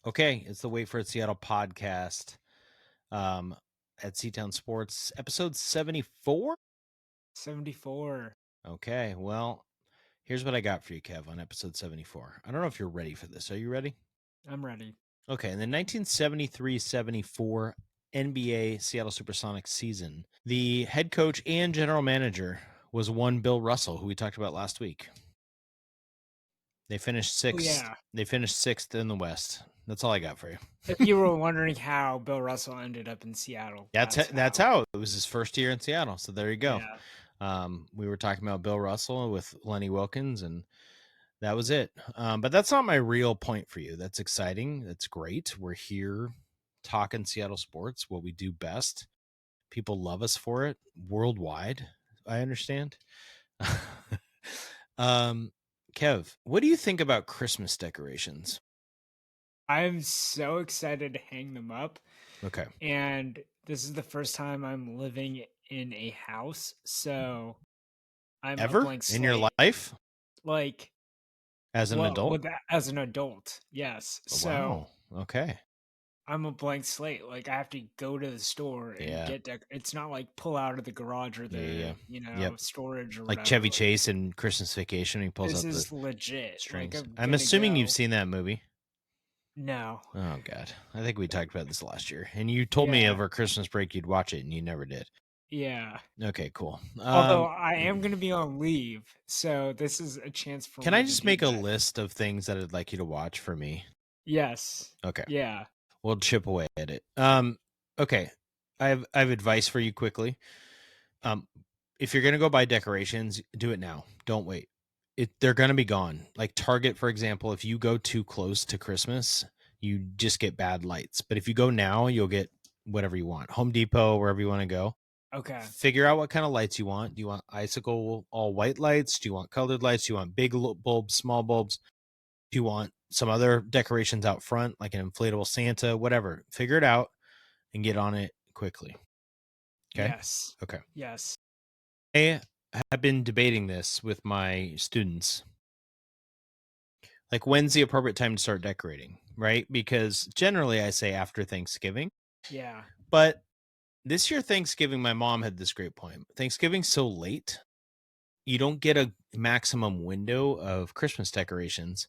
Okay, it's the Wait for It Seattle podcast at Seatown Sports, episode 74. 74. Okay, well, here's what I got for you, Kev, on episode 74. I don't know if you're ready for this. Are you ready? I'm ready. Okay, in the 1973-74 NBA Seattle Supersonics season, the head coach and general manager was one Bill Russell, who we talked about last week. They finished sixth. Yeah. They finished sixth in the West. That's all I got for you. If you were wondering how Bill Russell ended up in Seattle, That's how it was his first year in Seattle. So there you go. Yeah. We were talking about Bill Russell with Lenny Wilkins, and that was it. But that's not my real point for you. That's exciting. That's great. We're here talking Seattle sports, what we do best. People love us for it worldwide. I understand. Kev, what do you think about Christmas decorations? I'm so excited to hang them up. Okay. And this is the first time I'm living in a house, so I'm a Ever blank slate. in your life? Like as an adult? As an adult, yes. Wow. Okay. I'm a blank slate. Like I have to go to the store and get it's not like pull out of the garage or the storage or like whatever. Chevy Chase in Christmas Vacation. He pulls This out is the legit. strings. Like I'm assuming you've seen that movie. No. Oh God, I think we talked about this last year, and you told me over Christmas break you'd watch it, and you never did. Yeah. Okay, cool. Although I am going to be on leave, so this is a chance for me. Can I just make a list of things that I'd like you to watch for me? Yes. Okay. Yeah. We'll chip away at it. Okay. I have advice for you quickly. If you're gonna go buy decorations, do it now. Don't wait. They're gonna be gone. Like Target, for example, if you go too close to Christmas, you just get bad lights. But if you go now, you'll get whatever you want. Home Depot, wherever you want to go. Okay. Figure out what kind of lights you want. Do you want icicle all white lights? Do you want colored lights? Do you want big bulbs, small bulbs? Do you want some other decorations out front, like an inflatable Santa, whatever? Figure it out and get on it quickly. Okay? Yes. Okay. Yes. I have been debating this with my students. Like, when's the appropriate time to start decorating, right? Because generally I say after Thanksgiving. Yeah. But this year, Thanksgiving, my mom had this great point. Thanksgiving's so late, you don't get a maximum window of Christmas decorations.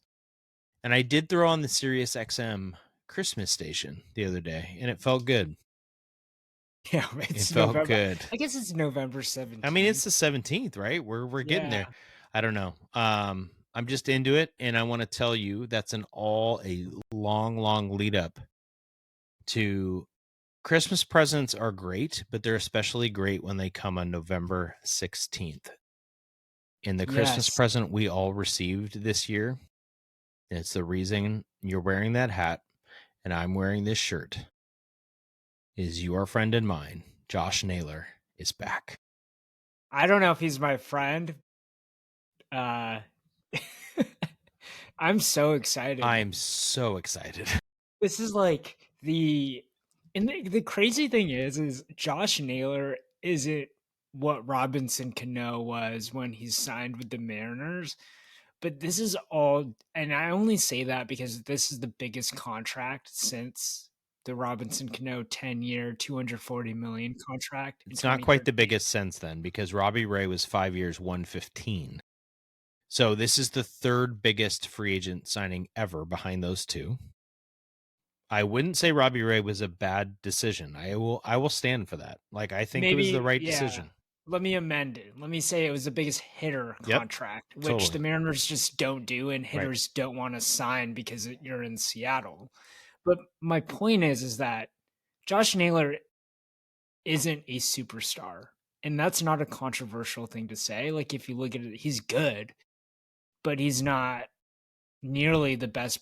And I did throw on the Sirius XM Christmas station the other day, and it felt good. Yeah, it felt November. good. I guess it's November 17th. I mean, it's the 17th, right? We're getting there. I don't know. I'm just into it, and I want to tell you that's a long lead up to Christmas presents are great, but they're especially great when they come on November 16th. And the Christmas present we all received this year, it's the reason you're wearing that hat and I'm wearing this shirt, is your friend and mine, Josh Naylor, is back. I don't know if he's my friend. I'm so excited. I'm so excited. This is like the crazy thing is Josh Naylor isn't what Robinson Cano was when he signed with the Mariners. But this is all, and I only say that because this is the biggest contract since the Robinson Cano 10-year, $240 million contract. It's not quite the biggest since then, because Robbie Ray was 5 years, $115. So this is the third biggest free agent signing ever behind those two. I wouldn't say Robbie Ray was a bad decision. I will stand for that. Like, I think it was the right decision. Let me amend it. Let me say it was the biggest hitter contract, which the Mariners just don't do, and hitters don't want to sign because you're in Seattle. But my point is that Josh Naylor isn't a superstar, and that's not a controversial thing to say. Like, if you look at it, he's good, but he's not nearly the best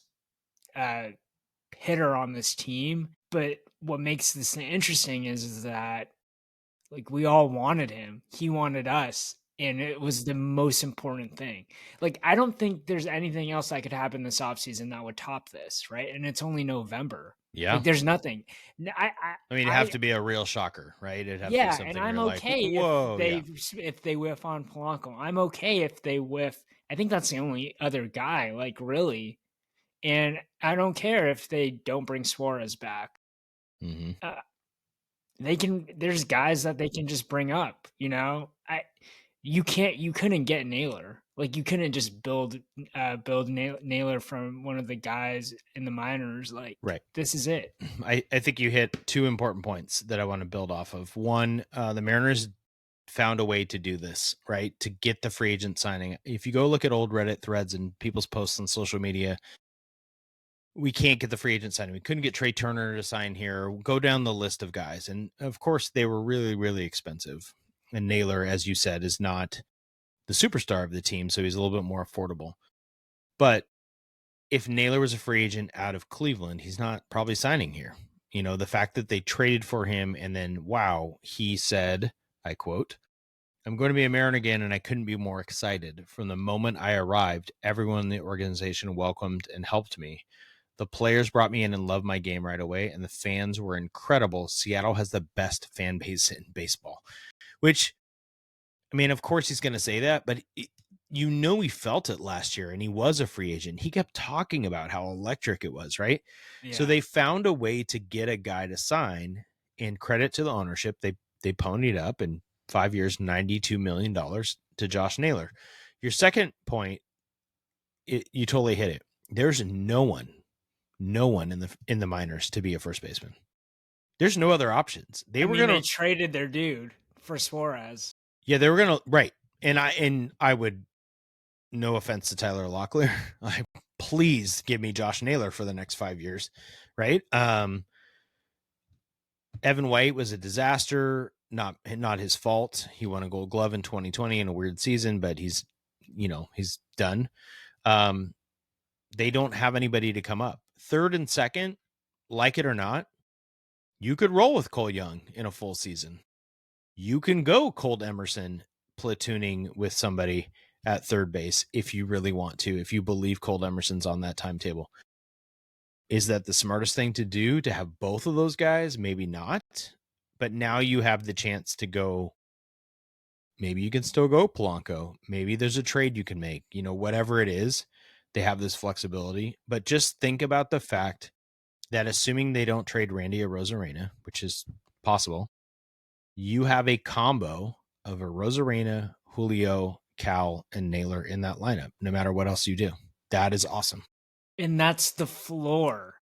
hitter on this team. But what makes this interesting is that, like, we all wanted him. He wanted us. And it was the most important thing. Like, I don't think there's anything else that could happen this offseason that would top this, right? And it's only November. Yeah. Like, there's nothing. I mean, it'd have to be a real shocker, right? It'd have to be something and I'm okay if they whiff on Polanco. I'm okay if they whiff. I think that's the only other guy, like, really. And I don't care if they don't bring Suarez back. Mm-hmm. There's guys that they can just bring up, you couldn't get Naylor. Like, you couldn't just build Naylor from one of the guys in the minors. Like, right. This is it. I think you hit two important points that I want to build off of. One, the Mariners found a way to do this, right? To get the free agent signing. If you go look at old Reddit threads and people's posts on social media, we can't get the free agent signing. We couldn't get Trey Turner to sign here. Go down the list of guys. And of course, they were really, really expensive. And Naylor, as you said, is not the superstar of the team, so he's a little bit more affordable. But if Naylor was a free agent out of Cleveland, he's not probably signing here. The fact that they traded for him and then, wow, he said, I quote, "I'm going to be a Mariner again, and I couldn't be more excited. From the moment I arrived, everyone in the organization welcomed and helped me. The players brought me in and loved my game right away, and the fans were incredible. Seattle has the best fan base in baseball." Which, I mean, of course he's going to say that, but he felt it last year, and he was a free agent. He kept talking about how electric it was, right? Yeah. So they found a way to get a guy to sign, and credit to the ownership. They ponied up in 5 years, $92 million to Josh Naylor. Your second point, you totally hit it. There's no one in the minors to be a first baseman. There's no other options. They traded their dude for Suarez. Yeah, they were gonna, right. And I would, no offense to Tyler Locklear, please give me Josh Naylor for the next 5 years, right? Evan White was a disaster, not his fault. He won a Gold Glove in 2020 in a weird season, but he's done. They don't have anybody to come up. Third and second, like it or not, you could roll with Cole Young in a full season. You can go Colt Emerson platooning with somebody at third base if you really want to, if you believe Colt Emerson's on that timetable. Is that the smartest thing to do, to have both of those guys? Maybe not. But now you have the chance to go. Maybe you can still go Polanco. Maybe there's a trade you can make. Whatever it is, they have this flexibility. But just think about the fact that, assuming they don't trade Randy Arozarena, which is possible, you have a combo of Arozarena, Julio, Cal, and Naylor in that lineup, no matter what else you do. That is awesome. And that's the floor.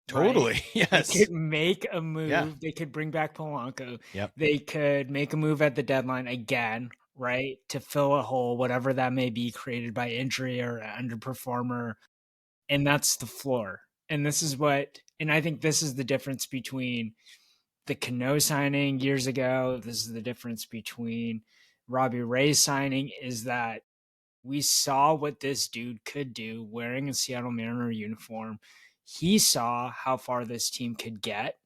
Totally. Right? Yes. They could make a move. Yeah. They could bring back Polanco. Yep. They could make a move at the deadline again, right? To fill a hole, whatever that may be, created by injury or underperformer. And that's the floor. And I think this is the difference between the Cano signing years ago. This is the difference between Robbie Ray's signing, is that we saw what this dude could do wearing a Seattle Mariner uniform. He saw how far this team could get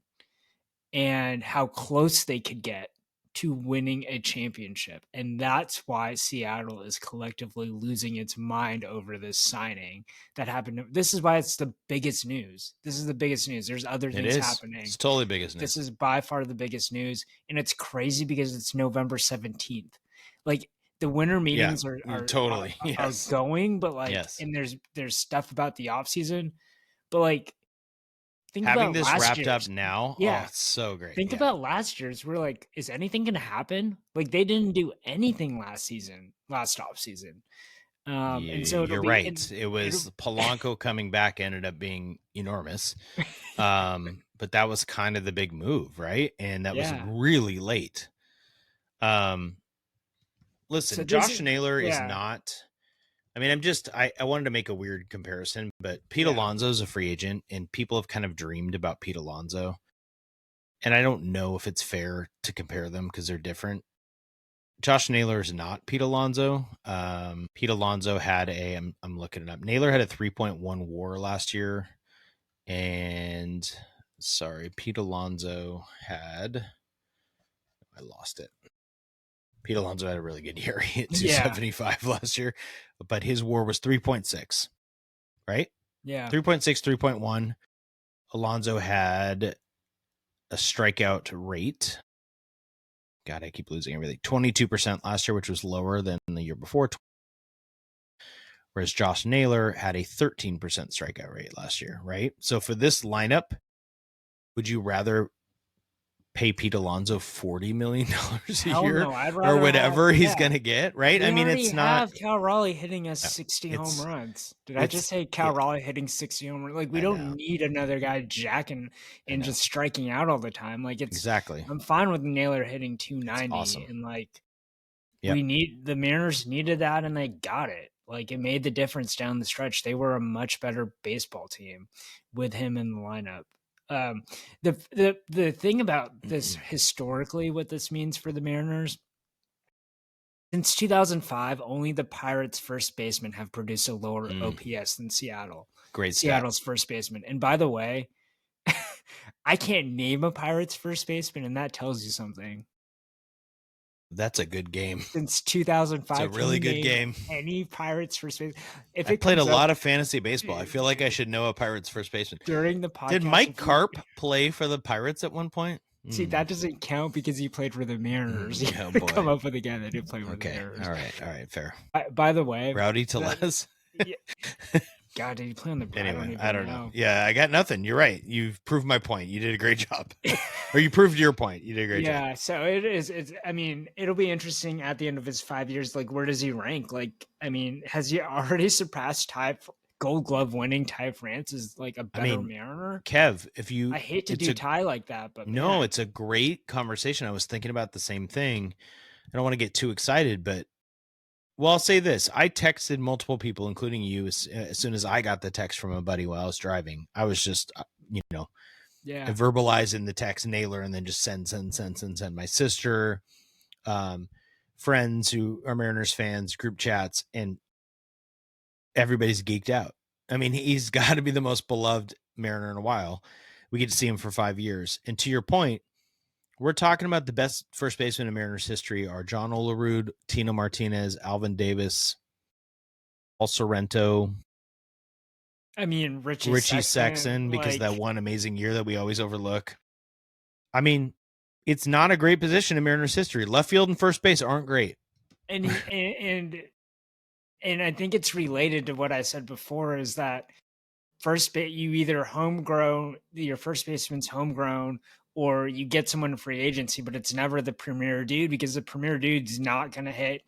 and how close they could get to winning a championship. And that's why Seattle is collectively losing its mind over this signing that happened. This is why it's the biggest news. This is the biggest news. There's other things happening. It's totally biggest news. This is by far the biggest news. And it's crazy because it's November 17th. Like, the winter meetings are totally are going, but and there's stuff about the offseason, but having this wrapped up now, it's so great. Think about last year's. We're like, is anything going to happen? Like, they didn't do anything last offseason. And so you're right. It was Polanco coming back ended up being enormous. But that was kind of the big move, right? And that was really late. Listen, so Josh Naylor is not. I mean, I wanted to make a weird comparison, but Pete Alonso's a free agent, and people have kind of dreamed about Pete Alonso. And I don't know if it's fair to compare them because they're different. Josh Naylor is not Pete Alonso. Pete Alonso had I'm looking it up. Naylor had a 3.1 WAR last year. And Pete Alonso had, I lost it. Pete Alonso had a really good year. He hit 275 last year, but his WAR was 3.6, right? Yeah. 3.6, 3.1. Alonso had a strikeout rate. God, I keep losing everything. 22% last year, which was lower than the year before. whereas Josh Naylor had a 13% strikeout rate last year, right? So for this lineup, would you rather pay Pete Alonso $40 million a year no, I'd or rather whatever he's going to get, right? We I mean, already it's not. have Cal Raleigh hitting us 60 home runs. Did I just say Cal Raleigh hitting 60 home runs? Like, we don't need another guy jacking and just striking out all the time. Like, it's exactly. I'm fine with Naylor hitting 290, awesome. and like, the Mariners needed that, and they got it. Like, it made the difference down the stretch. They were a much better baseball team with him in the lineup. The thing about this historically, what this means for the Mariners, since 2005, only the Pirates' first baseman have produced a lower OPS than Seattle. Great Seattle's first baseman. And by the way, I can't name a Pirates' first baseman, and that tells you something. That's a good game. Since 2005, it's a really good game. Any Pirates first baseman? I played a lot of fantasy baseball. I feel like I should know a Pirates first baseman. During the podcast, did Mike Carp play for the Pirates at one point? See, that doesn't count because he played for the Mariners. You gotta come up with a guy that did play for the Mariners. All right, fair. By the way, Rowdy Tellez. God, did he play on the? Anyway, I don't know. Yeah, I got nothing. You're right. You've proved my point. You did a great job. Or you proved your point. You did a great job. Yeah, so it is. I mean, it'll be interesting at the end of his 5 years. Like, where does he rank? Like, I mean, has he already surpassed Gold Glove winning Ty France is like a better Mariner? Kev, I hate to do Ty like that, but no, it's a great conversation. I was thinking about the same thing. I don't want to get too excited, but well, I'll say this. I texted multiple people, including you, as soon as I got the text from a buddy while I was driving. I was just, verbalizing the text Naylor and then just send. My sister, friends who are Mariners fans, group chats, and everybody's geeked out. I mean, he's got to be the most beloved Mariner in a while. We get to see him for 5 years. And to your point, we're talking about the best first baseman in Mariners history are John Olerud, Tino Martinez, Alvin Davis, Paul Sorrento. I mean, Richie Sexton because that one amazing year that we always overlook. I mean, it's not a great position in Mariners history. Left field and first base aren't great. And I think it's related to what I said before is that you either your first baseman's homegrown, or you get someone in free agency, but it's never the premier dude because the premier dude's not going to hit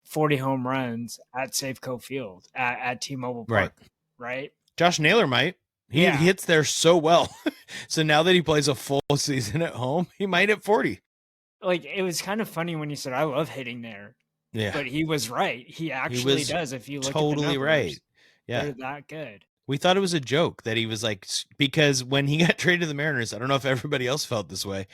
40 home runs at Safeco Field at T-Mobile Park, right? Josh Naylor might. He hits there so well. So now that he plays a full season at home, he might hit 40. Like, it was kind of funny when you said, I love hitting there. Yeah. But he was right. He actually does. If you look at the numbers, right. Yeah. They're that good. We thought it was a joke that he was like, because when he got traded to the Mariners, I don't know if everybody else felt this way.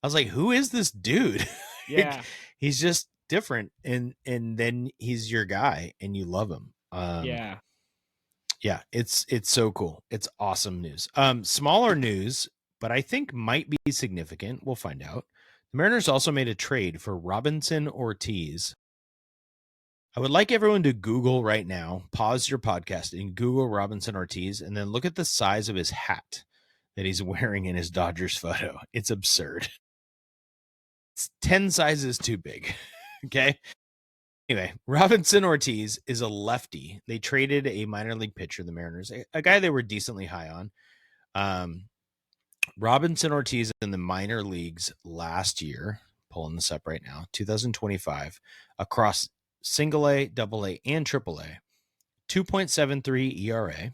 I was like, who is this dude? Yeah. He's just different. And then he's your guy and you love him. Yeah, it's so cool. It's awesome news. Smaller news, but I think might be significant. We'll find out. The Mariners also made a trade for Robinson Ortiz. I would like everyone to Google right now, pause your podcast and Google Robinson Ortiz, and then look at the size of his hat that he's wearing in his Dodgers photo. It's absurd. It's 10 sizes too big. Okay. Anyway, Robinson Ortiz is a lefty. They traded a minor league pitcher, the Mariners, a guy they were decently high on. Robinson Ortiz in the minor leagues last year, pulling this up right now, 2025, across single A, double A, and triple A, 2.73 ERA,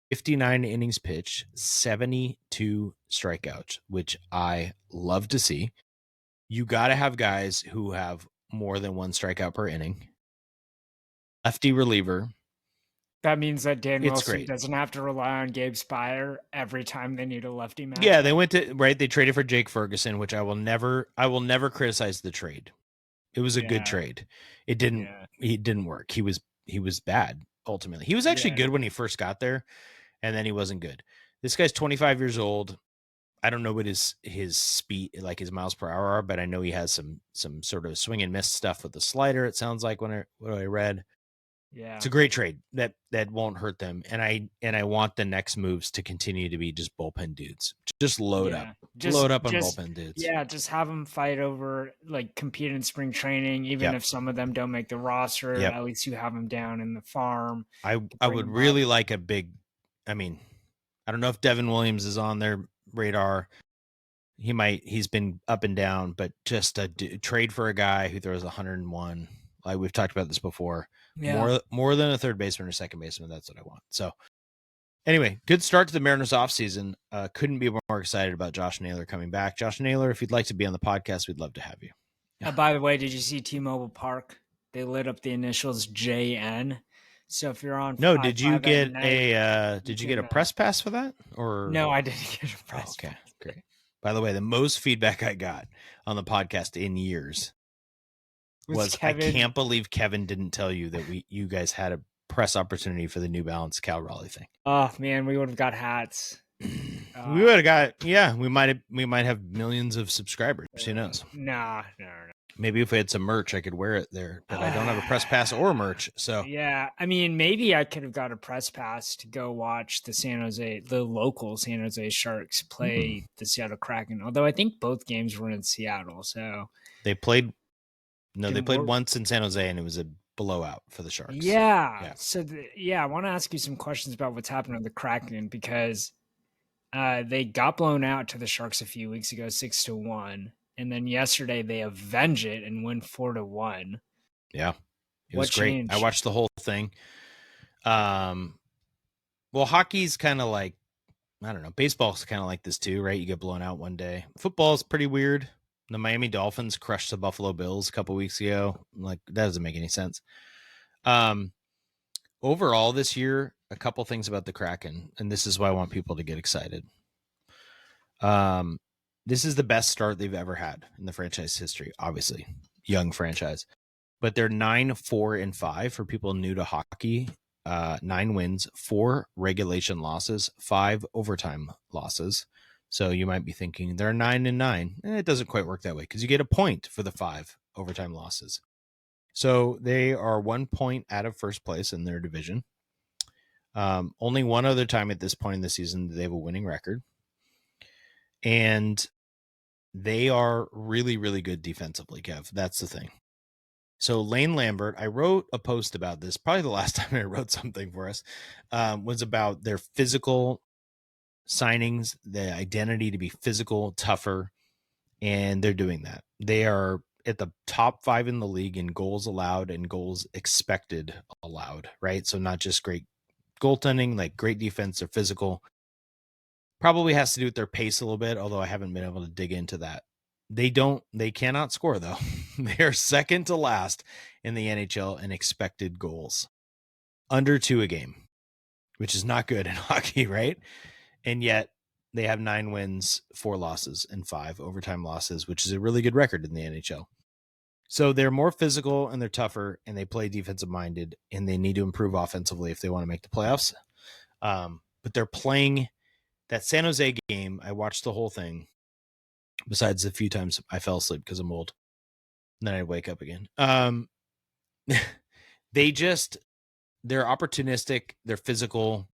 59 innings pitched, 72 strikeouts, which I love to see. You got to have guys who have more than one strikeout per inning. Lefty reliever. That means that Dan Wilson doesn't have to rely on Gabe Spire every time they need a lefty match. Yeah, they they traded for Jake Ferguson, which I will never criticize the trade. It was a good trade. It didn't work. He was bad ultimately. He was actually good when he first got there, and then he wasn't good. This guy's 25 years old. I don't know what his speed, like his miles per hour are, but I know he has some sort of swing and miss stuff with the slider. It sounds like what I read. Yeah. It's a great trade that won't hurt them. And I want the next moves to continue to be just bullpen dudes. Just load up. Load up on bullpen dudes. Yeah, just have them fight over, like, compete in spring training, even if some of them don't make the roster. At least you have them down in the farm. I would really like a big, I mean, I don't know if Devin Williams is on their radar. He's been up and down, but just a trade for a guy who throws 101. Like we've talked about this before. Yeah. More than a third baseman or second baseman. That's what I want. So anyway, good start to the Mariners offseason. Couldn't be more excited about Josh Naylor coming back. Josh Naylor, if you'd like to be on the podcast, we'd love to have you. By the way, did you see T-Mobile Park? They lit up the initials JN. So if you're on, did you get a press pass for that? Or no, I didn't get a press pass. Great. By the way, the most feedback I got on the podcast in years was I can't believe Kevin didn't tell you that you guys had a press opportunity for the New Balance Cal Raleigh thing. Oh man, we would have got hats. We would have got, we might have millions of subscribers. Who knows? No. Maybe if I had some merch, I could wear it there, but I don't have a press pass or merch. So yeah, I mean, maybe I could have got a press pass to go watch the local San Jose Sharks play the Seattle Kraken. Although I think both games were in Seattle, so they played. No, they played once in San Jose, and it was a blowout for the Sharks. Yeah. So I want to ask you some questions about what's happened with the Kraken because they got blown out to the Sharks a few weeks ago, 6-1. And then yesterday they avenge it and win 4-1. Yeah. It was great. Changed? I watched the whole thing. Well, hockey's kind of like, I don't know, baseball's kind of like this too, right? You get blown out one day. Football's pretty weird. The Miami Dolphins crushed the Buffalo Bills a couple weeks ago. Like, that doesn't make any sense. Overall this year, a couple things about the Kraken, and this is why I want people to get excited. This is the best start they've ever had in the franchise history, obviously. Young franchise. But they're 9-4-5 for people new to hockey. 9 wins, 4 regulation losses, 5 overtime losses. So you might be thinking they're 9-9. It doesn't quite work that way because you get a point for the 5 overtime losses. So they are 1 point out of first place in their division. Only one other time at this point in the season they have a winning record. And they are really, really good defensively, Kev. That's the thing. So Lane Lambert, I wrote a post about this, probably the last time I wrote something for us, was about their physical signings, the identity to be physical, tougher, and they're doing that. They are at the top 5 in the league in goals allowed and goals expected allowed, right? So not just great goaltending, like great defense, they're physical. Probably has to do with their pace a little bit, although I haven't been able to dig into that. They cannot score though. They are second to last in the NHL in expected goals. Under 2 a game, which is not good in hockey, right? And yet they have 9 wins, 4 losses, and 5 overtime losses, which is a really good record in the NHL. So they're more physical and they're tougher and they play defensive minded and they need to improve offensively if they want to make the playoffs. But they're playing that San Jose game. I watched the whole thing besides a few times I fell asleep because I'm old. And then I'd wake up again. They're opportunistic. They're physical.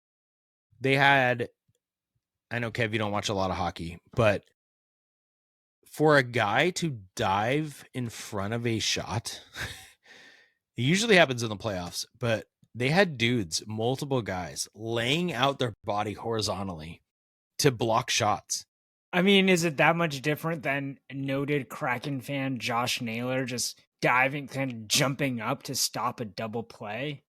I know, Kev, you don't watch a lot of hockey, but for a guy to dive in front of a shot, it usually happens in the playoffs, but they had dudes, multiple guys, laying out their body horizontally to block shots. I mean, is it that much different than noted Kraken fan Josh Naylor just diving, kind of jumping up to stop a double play?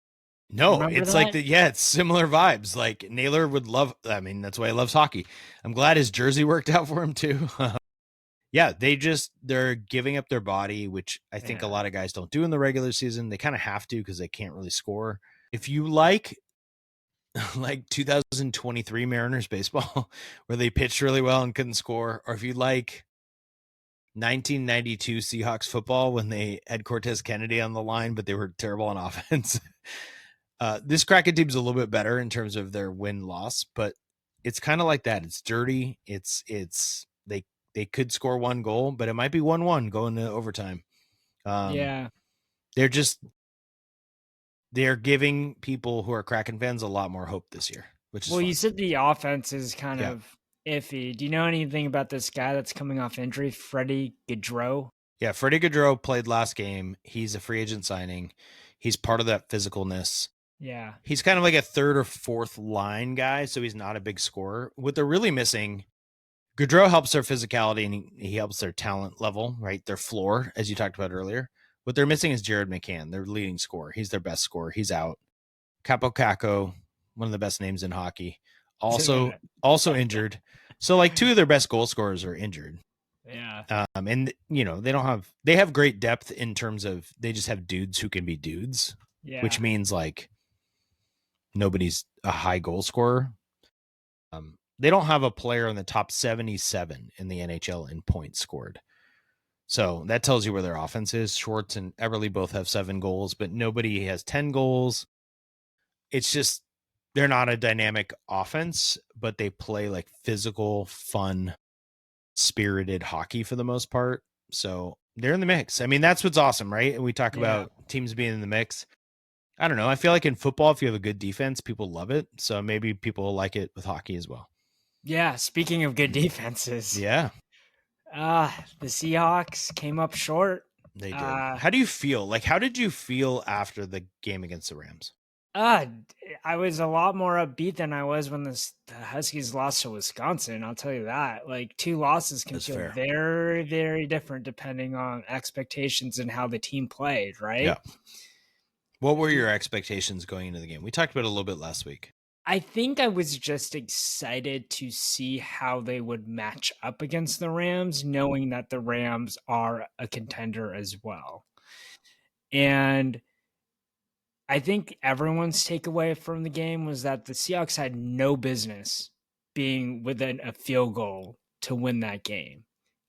No, remember it's that? It's similar vibes. Like Naylor would love, that's why he loves hockey. I'm glad his jersey worked out for him too. Yeah, they're giving up their body, which I think a lot of guys don't do in the regular season. They kind of have to because they can't really score. If you like 2023 Mariners baseball, where they pitched really well and couldn't score, or if you like 1992 Seahawks football when they had Cortez Kennedy on the line, but they were terrible on offense. This Kraken team's a little bit better in terms of their win-loss, but it's kind of like that. It's dirty. They could score 1 goal, but it might be 1-1 going to overtime. They're just they're giving people who are Kraken fans a lot more hope this year, which is fun. You said the offense is kind of iffy. Do you know anything about this guy that's coming off injury, Freddie Gaudreau? Yeah, Freddie Gaudreau played last game. He's a free agent signing. He's part of that physicalness. Yeah. He's kind of like a third or fourth line guy, so he's not a big scorer. What they're really missing, Gaudreau helps their physicality and he helps their talent level, right? Their floor, as you talked about earlier. What they're missing is Jared McCann, their leading scorer. He's their best scorer. He's out. Capo Caco, one of the best names in hockey, also injured. So like two of their best goal scorers are injured. Yeah. And they have great depth in terms of they just have dudes who can be dudes, which means like nobody's a high goal scorer. They don't have a player in the top 77 in the NHL in points scored. So that tells you where their offense is. Schwartz and Eberle both have 7 goals, but nobody has 10 goals. It's just, they're not a dynamic offense, but they play like physical, fun, spirited hockey for the most part. So they're in the mix. I mean, that's what's awesome, right? And we talk about teams being in the mix. I don't know. I feel like in football, if you have a good defense, people love it. So maybe people like it with hockey as well. Yeah. Speaking of good defenses. Yeah. The Seahawks came up short. They did. How do you feel? Like, how did you feel after the game against the Rams? I was a lot more upbeat than I was when the Huskies lost to Wisconsin. I'll tell you that. Like 2 losses can feel very, very different depending on expectations and how the team played, right? Yeah. What were your expectations going into the game? We talked about it a little bit last week. I think I was just excited to see how they would match up against the Rams, knowing that the Rams are a contender as well. And I think everyone's takeaway from the game was that the Seahawks had no business being within a field goal to win that game.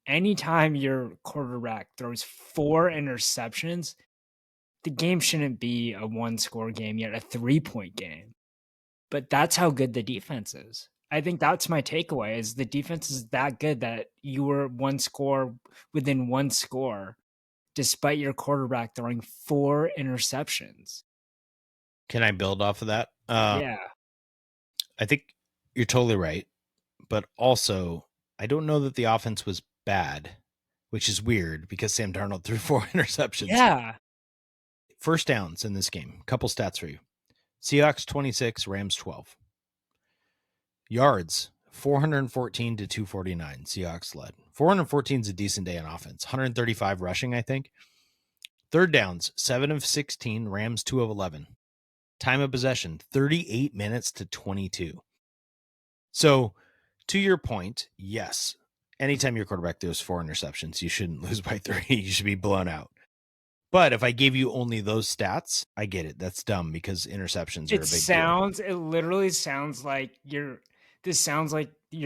Anytime your quarterback throws 4 interceptions, the game shouldn't be a 1-score game, yet a 3-point game. But that's how good the defense is. I think that's my takeaway is the defense is that good that you were within 1 score, despite your quarterback throwing 4 interceptions. Can I build off of that? Yeah. I think you're totally right. But also, I don't know that the offense was bad, which is weird because Sam Darnold threw 4 interceptions. Yeah. First downs in this game. Couple stats for you. Seahawks 26, Rams 12. Yards, 414 to 249. Seahawks led. 414 is a decent day on offense. 135 rushing, I think. Third downs, 7 of 16. Rams 2 of 11. Time of possession, 38 minutes to 22. So, to your point, yes, anytime your quarterback throws 4 interceptions, you shouldn't lose by 3. You should be blown out. But if I gave you only those stats, I get it. That's dumb because interceptions are a big deal. It literally sounds like you're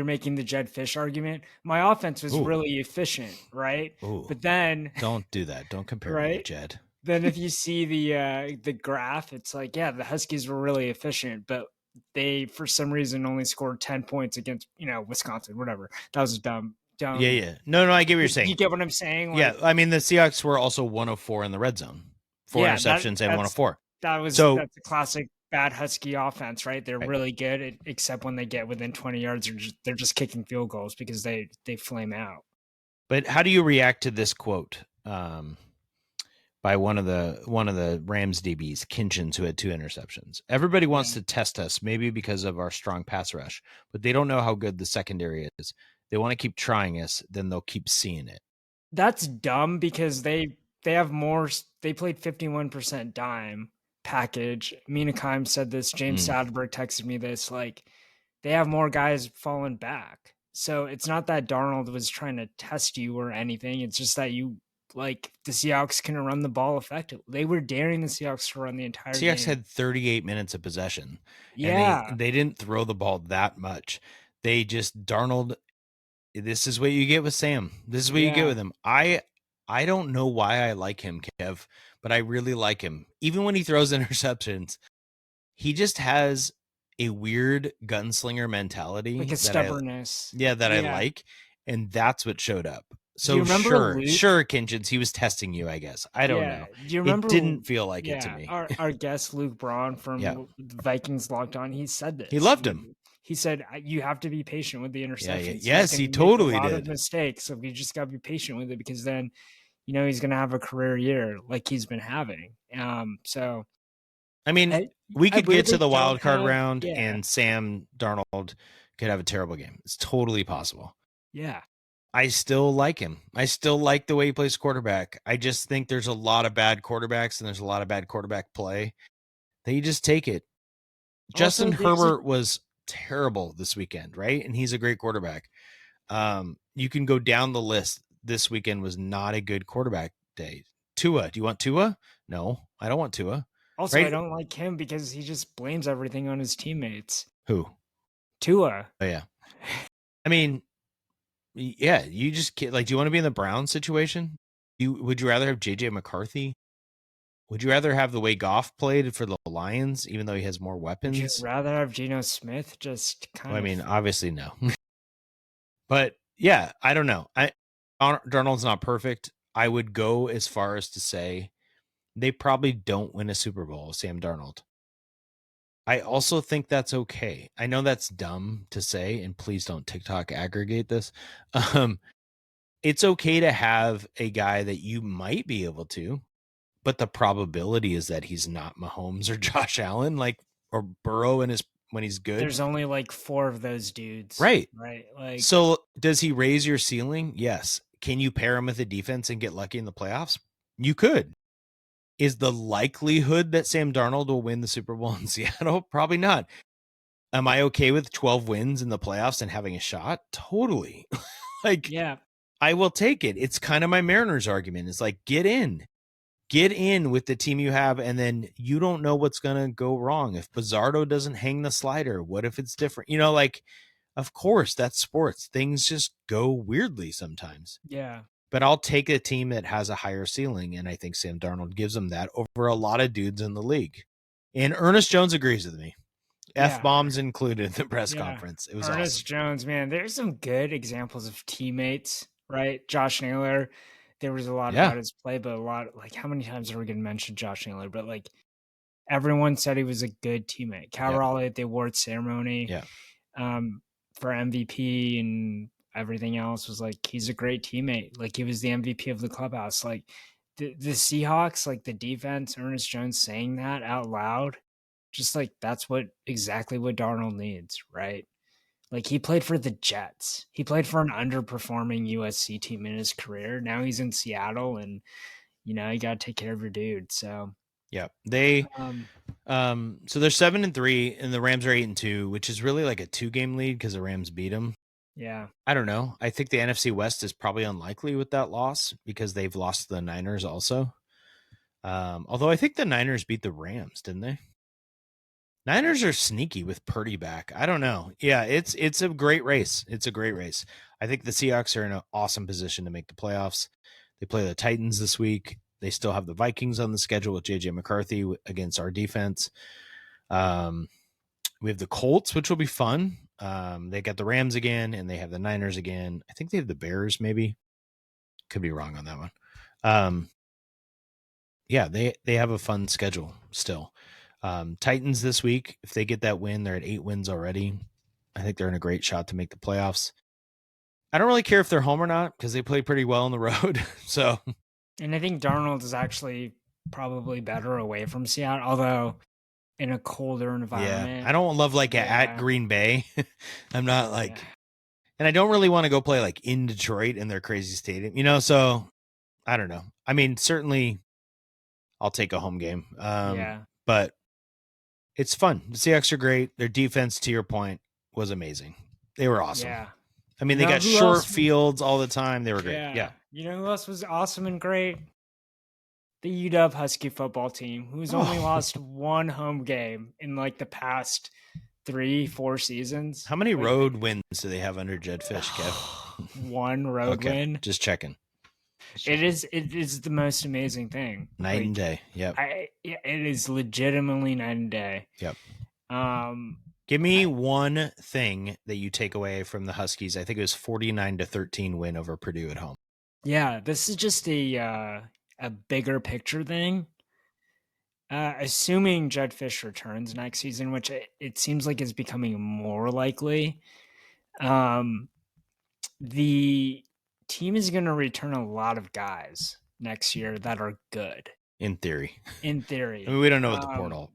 making the Jed Fish argument. My offense was really efficient, right? But then don't do that. Don't compare me to Jed. Then if you see the graph, it's like, yeah, the Huskies were really efficient, but they for some reason only scored 10 points against, Wisconsin, whatever. That was dumb. Yeah. No, I get what you're saying. You get what I'm saying? Yeah, I mean, the Seahawks were also 104 in the red zone. 4 interceptions and 104. That's a classic bad Husky offense, right? They're really good, except when they get within 20 yards, they're just kicking field goals because they flame out. But how do you react to this quote by one of the Rams DBs, Kinchins, who had 2 interceptions? Everybody wants to test us, maybe because of our strong pass rush, but they don't know how good the secondary is. They want to keep trying us, then they'll keep seeing it. That's dumb because they have more. They played 51% dime package. Mina Kimes said this. James Sadberg texted me this. Like, they have more guys falling back. So it's not that Darnold was trying to test you or anything. It's just that the Seahawks can run the ball effectively. They were daring the Seahawks to run the entire game. Seahawks had 38 minutes of possession. Yeah. And they didn't throw the ball that much. They just, Darnold, this is what you get with Sam. This is what you get with him. I don't know why I like him, Kev, but I really like him. Even when he throws interceptions, he just has a weird gunslinger mentality. Like a stubbornness. I like. And that's what showed up. So sure, Kinchins, he was testing you, I guess. I don't know. Do you remember? It didn't feel like it to me. Our guest Luke Braun from Vikings Locked On, he said this. He loved him. He said you have to be patient with the interceptions. Yes, he totally did. A lot of mistakes, so we just got to be patient with it because then, he's going to have a career year like he's been having. So, I mean, we could get to the wild card round, and Sam Darnold could have a terrible game. It's totally possible. Yeah. I still like him. I still like the way he plays quarterback. I just think there's a lot of bad quarterbacks and there's a lot of bad quarterback play. That you just take it. Justin Herbert was terrible this weekend, right? And he's a great quarterback. You can go down the list. This weekend was not a good quarterback day. Tua, do you want Tua? No, I don't want Tua. Also, right? I don't like him because he just blames everything on his teammates. Who? Tua. Oh, yeah. I mean, yeah, you just do you want to be in the Browns situation? Would you rather have JJ McCarthy? Would you rather have the way Goff played for the Lions, even though he has more weapons? Would you rather have Geno Smith? Just kind of. I mean, obviously no. But yeah, I don't know. Darnold's not perfect. I would go as far as to say they probably don't win a Super Bowl, Sam Darnold. I also think that's okay. I know that's dumb to say, and please don't TikTok aggregate this. It's okay to have a guy that you might be able to, but the probability is that he's not Mahomes or Josh Allen, or Burrow when he's good. There's only 4 of those dudes. Right. Right. So does he raise your ceiling? Yes. Can you pair him with a defense and get lucky in the playoffs? You could. Is the likelihood that Sam Darnold will win the Super Bowl in Seattle? Probably not. Am I okay with 12 wins in the playoffs and having a shot? Totally. Yeah. I will take it. It's kind of my Mariners argument. It's get in with the team you have. And then you don't know what's going to go wrong. If Bizzardo doesn't hang the slider, what if it's different? Of course that's sports. Things just go weirdly sometimes. Yeah. But I'll take a team that has a higher ceiling, and I think Sam Darnold gives them that over a lot of dudes in the league. And Ernest Jones agrees with me. F-bombs included in the press conference. It was Ernest awesome. Jones, man, there's some good examples of teammates, right? Josh Naylor, there was a lot about his play, but a lot, how many times are we going to mention Josh Naylor? But, everyone said he was a good teammate. Cal Raleigh at the awards ceremony for MVP and everything else was he's a great teammate. He was the MVP of the clubhouse. The Seahawks, the defense, Ernest Jones saying that out loud, just that's exactly what Darnold needs, right? He played for the Jets. He played for an underperforming USC team in his career. Now he's in Seattle, and you got to take care of your dude. So yeah, they so they're 7-3, and the Rams are 8-2, which is really a 2-game lead because the Rams beat them. Yeah. I don't know. I think the NFC West is probably unlikely with that loss because they've lost the Niners also. Although I think the Niners beat the Rams, didn't they? Niners are sneaky with Purdy back. I don't know. Yeah, it's a great race. It's a great race. I think the Seahawks are in an awesome position to make the playoffs. They play the Titans this week. They still have the Vikings on the schedule with JJ McCarthy against our defense. We have the Colts, which will be fun. They got the Rams again, and they have the Niners again. I think they have the Bears, maybe. Could be wrong on that one. Yeah, they have a fun schedule still. Titans this week, if they get that win, they're at 8 wins already. I think they're in a great shot to make the playoffs. I don't really care if they're home or not because they play pretty well on the road. So, and I think Darnold is actually probably better away from Seattle, although in a colder environment. Yeah, I don't love at Green Bay. I'm not and I don't really want to go play in Detroit in their crazy stadium, so I don't know. I mean, certainly I'll take a home game. But it's fun. The Seahawks are great. Their defense, to your point, was amazing. They were awesome. Yeah. I mean, they got short fields all the time. They were great. Yeah. You know who else was awesome and great? The UW Husky football team, who's only lost one home game in the past 3-4 seasons. How many road wins do they have under Jed Fish, Kev? One road win. Just checking. It is the most amazing thing. Night and day. Yep. It is legitimately night and day. Yep. Give me one thing that you take away from the Huskies. I think it was 49-13 win over Purdue at home. Yeah, this is just a bigger picture thing. Assuming Jedd Fisch returns next season, which it seems like is becoming more likely, the team is going to return a lot of guys next year that are good. In theory. In theory. I mean, we don't know what the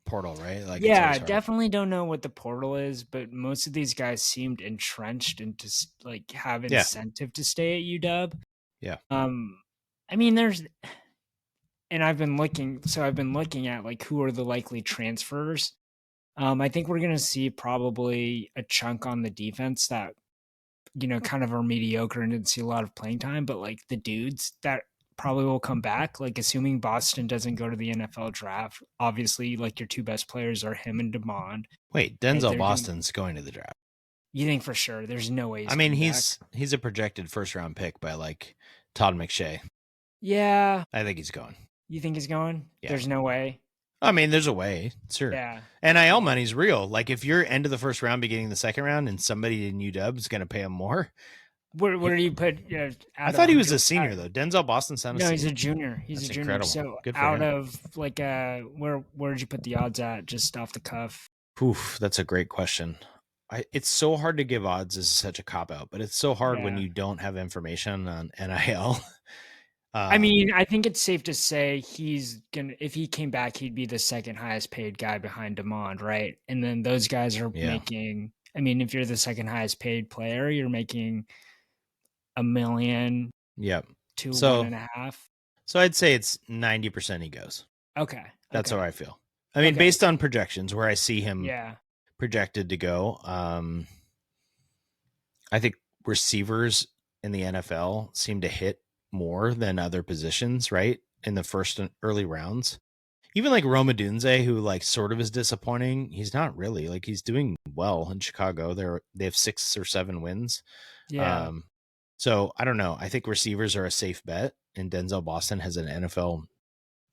portal, right? Like, yeah, definitely don't know what the portal is, but most of these guys seemed entrenched and to like have incentive to stay at UW. Yeah. I mean, and I've been looking at like who are the likely transfers. I think we're going to see probably a chunk on the defense that, kind of are mediocre and didn't see a lot of playing time, but like the dudes that probably will come back, like assuming Boston doesn't go to the NFL draft, obviously like your two best players are him and DeMond. Wait, Denzel Boston's going to the draft. You think for sure? There's no way. He's a projected first round pick by like Todd McShay. Yeah. I think he's going. You think he's going? Yeah. There's no way. I mean, there's a way, sure. Yeah. NIL money's real. Like if you're end of the first round, beginning of the second round, and somebody in UW is going to pay him more. Where do you put? I thought he was a senior though. Denzel Boston sounded. No, he's a junior. He's a junior. Incredible. So good for out him. Of like where did you put the odds at? Just off the cuff. Oof, that's a great question. It's so hard to give odds as such a cop out, but it's so hard when you don't have information on NIL. I mean, I think it's safe to say if he came back, he'd be the second highest paid guy behind DeMond, right? And then those guys are making, I mean, if you're the second highest paid player, you're making $1 million. Yep. To 1.5. So I'd say it's 90% he goes. Okay. That's how I feel. I mean, based on projections where I see him projected to go, I think receivers in the NFL seem to hit more than other positions, right? In the first and early rounds. Even like Rome Odunze, who like sort of is disappointing. He's not really. Like he's doing well in Chicago. They have 6 or 7 wins. Yeah. So I don't know. I think receivers are a safe bet, and Denzel Boston has an NFL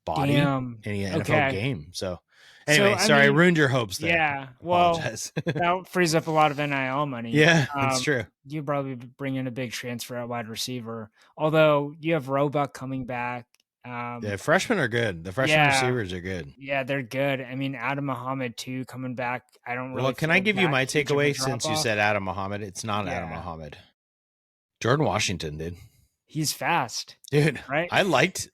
body and an NFL game. So anyway, I ruined your hopes there. Yeah. Well, that frees up a lot of NIL money. Yeah, that's true. You probably bring in a big transfer at wide receiver. Although you have Roebuck coming back. The freshmen are good. The freshman receivers are good. Yeah, they're good. I mean, Adam Muhammad too coming back. I don't really. Well, can I give you my takeaway since you said Adam Muhammad? It's not Adam Muhammad. Jordan Washington, dude. He's fast. Dude, right? I liked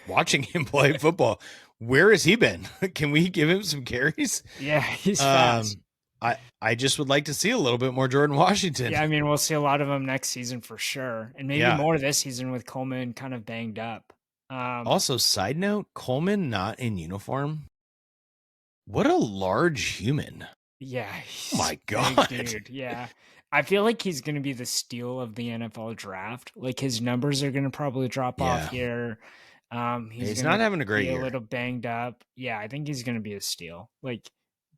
watching him play football. Where has he been? Can we give him some carries? Yeah, he's fast. I just would like to see a little bit more Jordan Washington. Yeah, I mean, we'll see a lot of him next season for sure. And maybe more this season with Coleman kind of banged up. Also, side note, Coleman not in uniform. What a large human. Yeah. Oh my God. Dude. Yeah. I feel like he's going to be the steal of the NFL draft. Like his numbers are going to probably drop off here. He's not having a great year. A little banged up. Yeah, I think he's going to be a steal. Like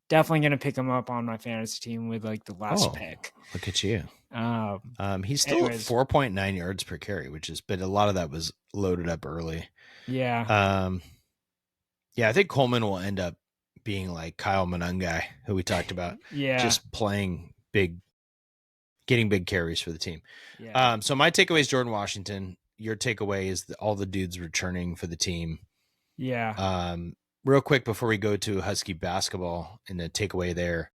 definitely going to pick him up on my fantasy team with like the last pick. Look at you. He's still at 4.9 yards per carry, but a lot of that was loaded up early. Yeah. I think Coleman will end up being like Kyle Monangai, who we talked about. Just playing big, getting big carries for the team. Yeah. So my takeaway is Jordan Washington. Your takeaway is all the dudes returning for the team. Yeah. Real quick before we go to Husky basketball and the takeaway there,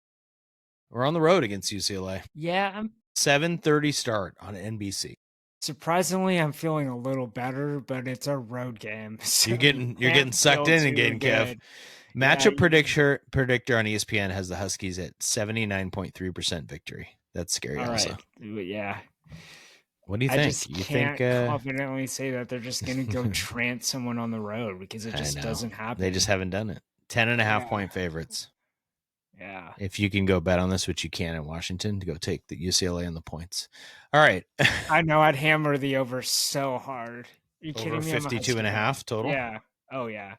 we're on the road against UCLA. Yeah. 7:30 start on NBC. Surprisingly, I'm feeling a little better, but it's a road game. So you're getting sucked in again, Kev. Matchup predictor on ESPN has the Huskies at 79.3% victory. That's scary. All also. Right. Yeah. What do you think? I just can't confidently say that they're just going to go trance someone on the road because it just doesn't happen. They just haven't done it. 10.5 point favorites. Yeah. If you can go bet on this, which you can in Washington, to go take the UCLA and the points. All right. I know I'd hammer the over so hard. Are you over kidding me? 52.5 total? Yeah. Oh, yeah.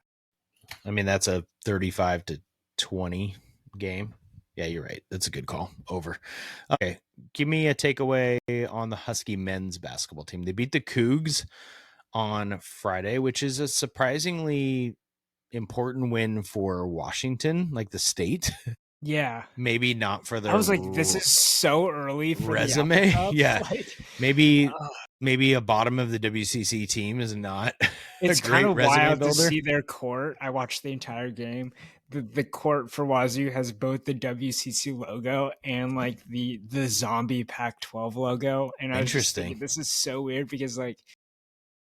I mean, that's a 35-20 game. Yeah, you're right. That's a good call. Over. Okay. Give me a takeaway on the Husky men's basketball team. They beat the Cougs on Friday, which is a surprisingly important win for Washington, like the state. Yeah. Maybe not for their I was like, this is so early for resume. Yeah. Maybe maybe a bottom of the WCC team is not It's a great kind of resume wild builder. to see their court. I watched the entire game. The court for Wazoo has both the WCC logo and like the zombie Pac-12 logo. And I was just thinking, this is so weird because like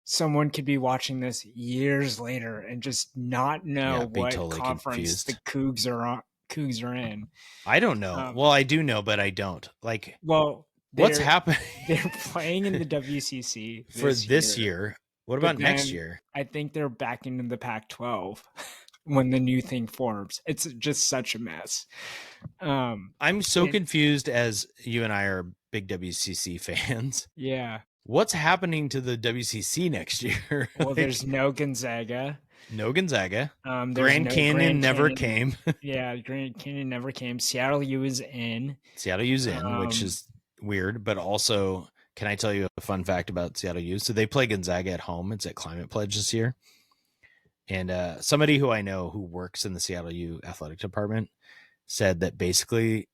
someone could be watching this years later and just not know what totally conference confused. The Cougs are in. I don't know. Well, I do know, but I don't. Like, well, what's happening? They're playing in the WCC for this year. What about next year? I think they're back into the Pac-12 when the new thing forms. It's just such a mess. I'm so confused, as you and I are big WCC fans. Yeah. What's happening to the WCC next year? Well, there's no Gonzaga. No Gonzaga. Grand Canyon never came. Yeah, Grand Canyon never came. Seattle U is in. Seattle U's in, which is weird, but also, can I tell you a fun fact about Seattle U? So they play Gonzaga at home. It's at Climate Pledge this year. And somebody who I know who works in the Seattle U athletic department said that basically,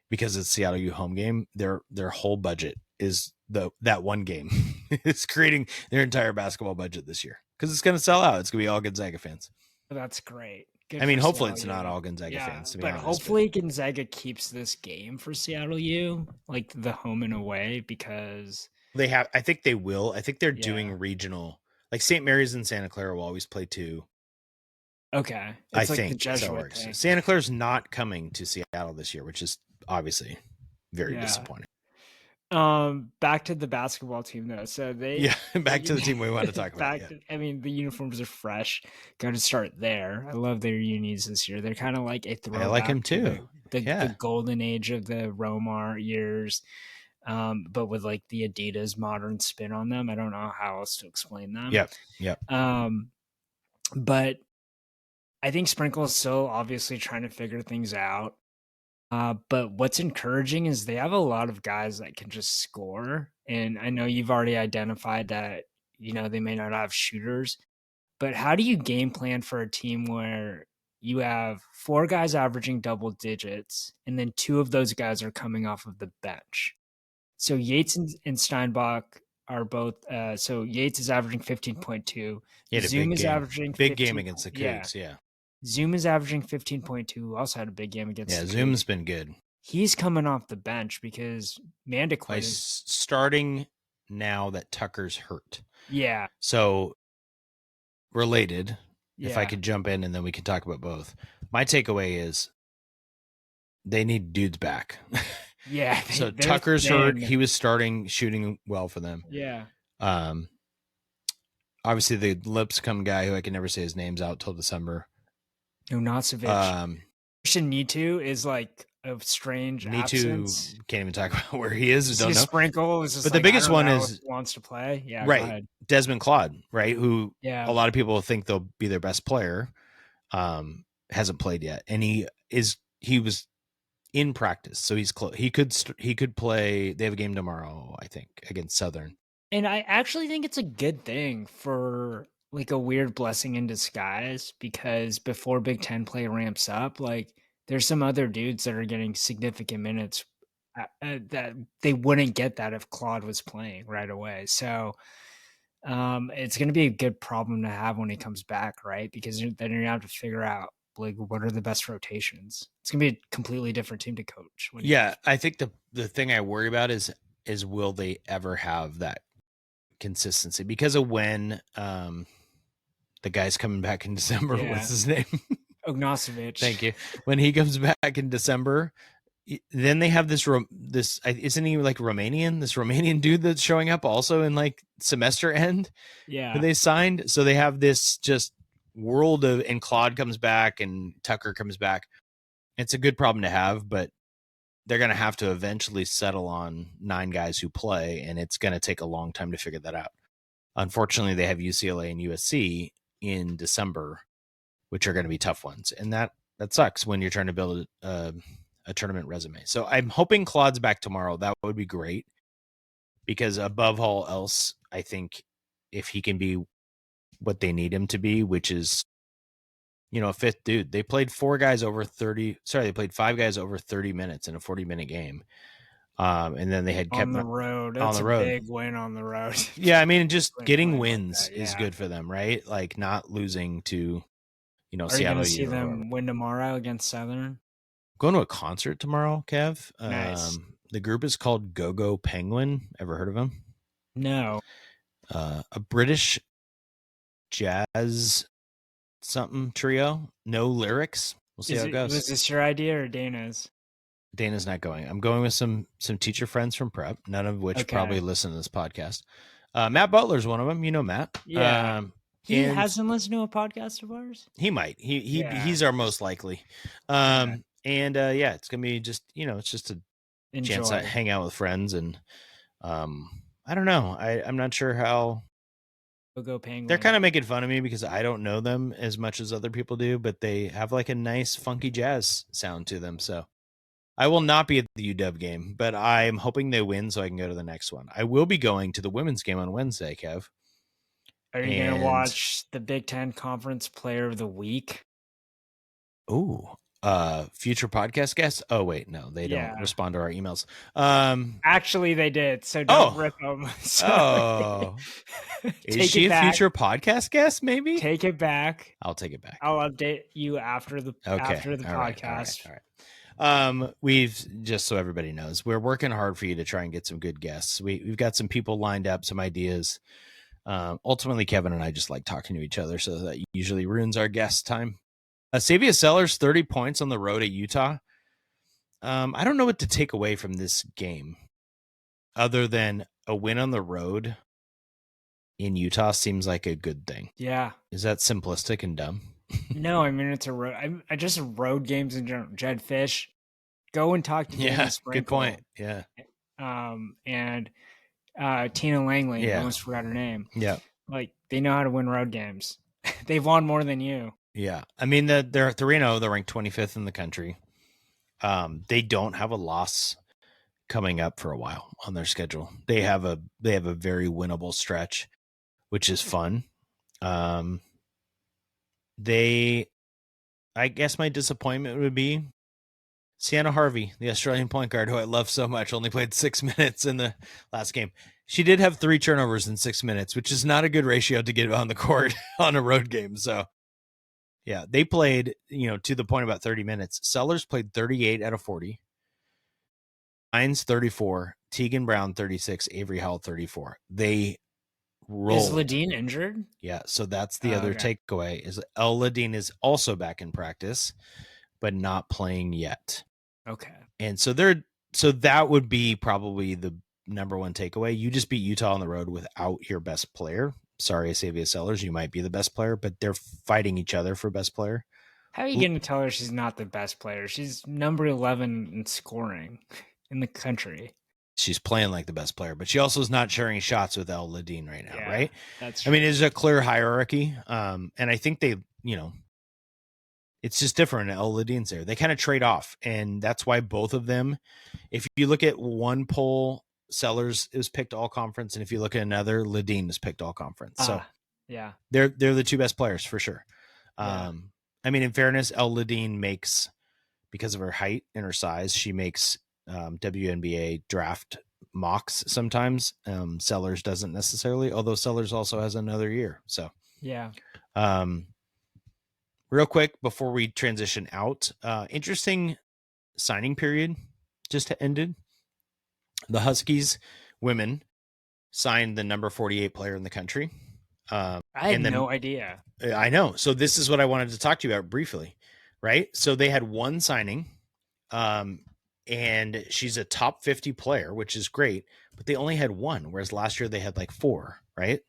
because it's Seattle U home game, their whole budget is that one game. It's creating their entire basketball budget this year because it's going to sell out. It's going to be all Gonzaga fans. That's great. Good, I mean, hopefully it's not all Gonzaga fans, to be honest. Hopefully Gonzaga keeps this game for Seattle U, like the home and away, because they have. I think they will. I think they're doing regional. Like St. Mary's and Santa Clara will always play two. Okay, I think the Jesuit thing. Santa Clara's not coming to Seattle this year, which is obviously very disappointing. Back to the basketball team though. So back to the team we want to talk about. I mean, the uniforms are fresh. Got to start there. I love their unis this year. They're kind of like a throwback. I like them too. The golden age of the Romar years, but with like the Adidas modern spin on them. I don't know how else to explain them. Yep. But I think Sprinkle is still obviously trying to figure things out. But what's encouraging is they have a lot of guys that can just score. And I know you've already identified that, they may not have shooters, but how do you game plan for a team where you have 4 guys averaging double digits and then 2 of those guys are coming off of the bench? So Yates and Steinbach are both, so Yates is averaging 15.2. Zoom is averaging big game against the Cougs. Yeah. Zoom is averaging 15.2. Also had a big game against. Yeah, Zoom's been good. He's coming off the bench because Mandiquin is starting now that Tucker's hurt. Yeah. So related, if I could jump in and then we can talk about both. My takeaway is they need dudes back. Yeah. So Tucker's hurt. He was shooting well for them. Yeah. Obviously the Lipscomb guy who I can never say his name's out till December. Unasovic. Christian Nitu is like a strange absence. Can't even talk about where he is. Don't know. Sprinkle is just but the biggest one is wants to play. Yeah, right. Desmond Claude, right? Who a lot of people think they'll be their best player. Hasn't played yet, and he was in practice, so he's close. He could play. They have a game tomorrow, I think, against Southern. And I actually think it's a good thing for like a weird blessing in disguise, because before Big Ten play ramps up, like there's some other dudes that are getting significant minutes that they wouldn't get that if Claude was playing right away. So it's going to be a good problem to have when he comes back, right? Because then you're going to have to figure out like what are the best rotations. It's going to be a completely different team to coach. I think the thing I worry about is will they ever have that consistency because of when the guy's coming back in December. What's his name? Ognasovic. Thank you. When he comes back in December, then they have this isn't he like Romanian? This Romanian dude that's showing up also in like semester end. Yeah. Who they signed. So they have this just world of, and Claude comes back and Tucker comes back. It's a good problem to have, but they're going to have to eventually settle on 9 guys who play, and it's going to take a long time to figure that out. Unfortunately, they have UCLA and USC in December, which are going to be tough ones. And that sucks when you're trying to build a tournament resume. So I'm hoping Claude's back tomorrow. That would be great, because above all else, I think if he can be what they need him to be, which is, a fifth dude. They played 5 guys over 30 minutes in a 40-minute game. And then they had kept on the road. on That's the a road. big win on the road. Yeah, I mean, just getting Like wins that, is good for them, right? Like not losing to, Are Seattle you going to see U or whoever. them win tomorrow against Southern? Going to a concert tomorrow, Kev. Nice. The group is called Go Go Penguin. Ever heard of them? No. A British jazz something trio. No lyrics. We'll see how it goes. Was this your idea or Dana's? Dana's not going. I'm going with some teacher friends from prep, none of which probably listen to this podcast. Matt Butler's one of them. You know Matt. Yeah. He hasn't listened to a podcast of ours? He might. He's our most likely. And it's gonna be just, it's just a chance to hang out with friends, and I don't know. I'm not sure how. Go Penguin. They're kind of making fun of me because I don't know them as much as other people do, but they have like a nice funky jazz sound to them. So I will not be at the UW game, but I'm hoping they win so I can go to the next one. I will be going to the women's game on Wednesday, Kev. Are you going to watch the Big Ten Conference Player of the Week? Ooh, future podcast guests? Oh, wait, no, they don't respond to our emails. Actually, they did, so don't rip them. Is she a future podcast guest, maybe? Take it back. I'll take it back. I'll update you after the podcast. All right. We've, just so everybody knows, we're working hard for you to try and get some good guests. We've got some people lined up, some ideas. Ultimately, Kevin and I just like talking to each other, so that usually ruins our guest time. Savia Sellers, 30 points on the road at Utah. I don't know what to take away from this game other than a win on the road in Utah seems like a good thing. Yeah. Is that simplistic and dumb? No, I mean, it's a road. I just road games in general. Jed Fish, go and talk to Danny Sprinkle. Good point. Yeah. And Tina Langley, I almost forgot her name. Yeah. Like, they know how to win road games. They've won more than you. Yeah. I mean, they're 3-0. They're ranked 25th in the country. They don't have a loss coming up for a while on their schedule. They have a very winnable stretch, which is fun. I guess my disappointment would be Sienna Harvey, the Australian point guard who I love so much, only played 6 minutes in the last game. She did have 3 turnovers in 6 minutes, which is not a good ratio to get on the court on a road game. So yeah, they played, to the point about 30 minutes. Sellers played 38 out of 40. Hines 34, Tegan Brown 36, Avery Howell 34. They rolled. Is Ladine injured? Yeah, so that's the other takeaway is El Ladine is also back in practice, but not playing yet. Okay. And so that would be probably the number one takeaway. You just beat Utah on the road without your best player. Sorry, Savia Sellers, you might be the best player, but they're fighting each other for best player. How are you going to tell her she's not the best player? She's number 11 in scoring in the country. She's playing like the best player, but she also is not sharing shots with El Ladine right now, right? That's true. I mean, it's a clear hierarchy. And I think they, it's just different. El Ladine's there. They kind of trade off. And that's why both of them, if you look at one poll, Sellers is picked all conference. And if you look at another, Ladine is picked all conference. So yeah, they're the two best players for sure. I mean, in fairness, El Ladine makes, because of her height and her size, she makes WNBA draft mocks sometimes. Sellers doesn't necessarily, although Sellers also has another year. So yeah. Real quick before we transition out, interesting signing period just ended. The Huskies women signed the number 48 player in the country. I had no idea. I know. So this is what I wanted to talk to you about briefly, right? So they had one signing, and she's a top 50 player, which is great, but they only had one, whereas last year they had like 4, right?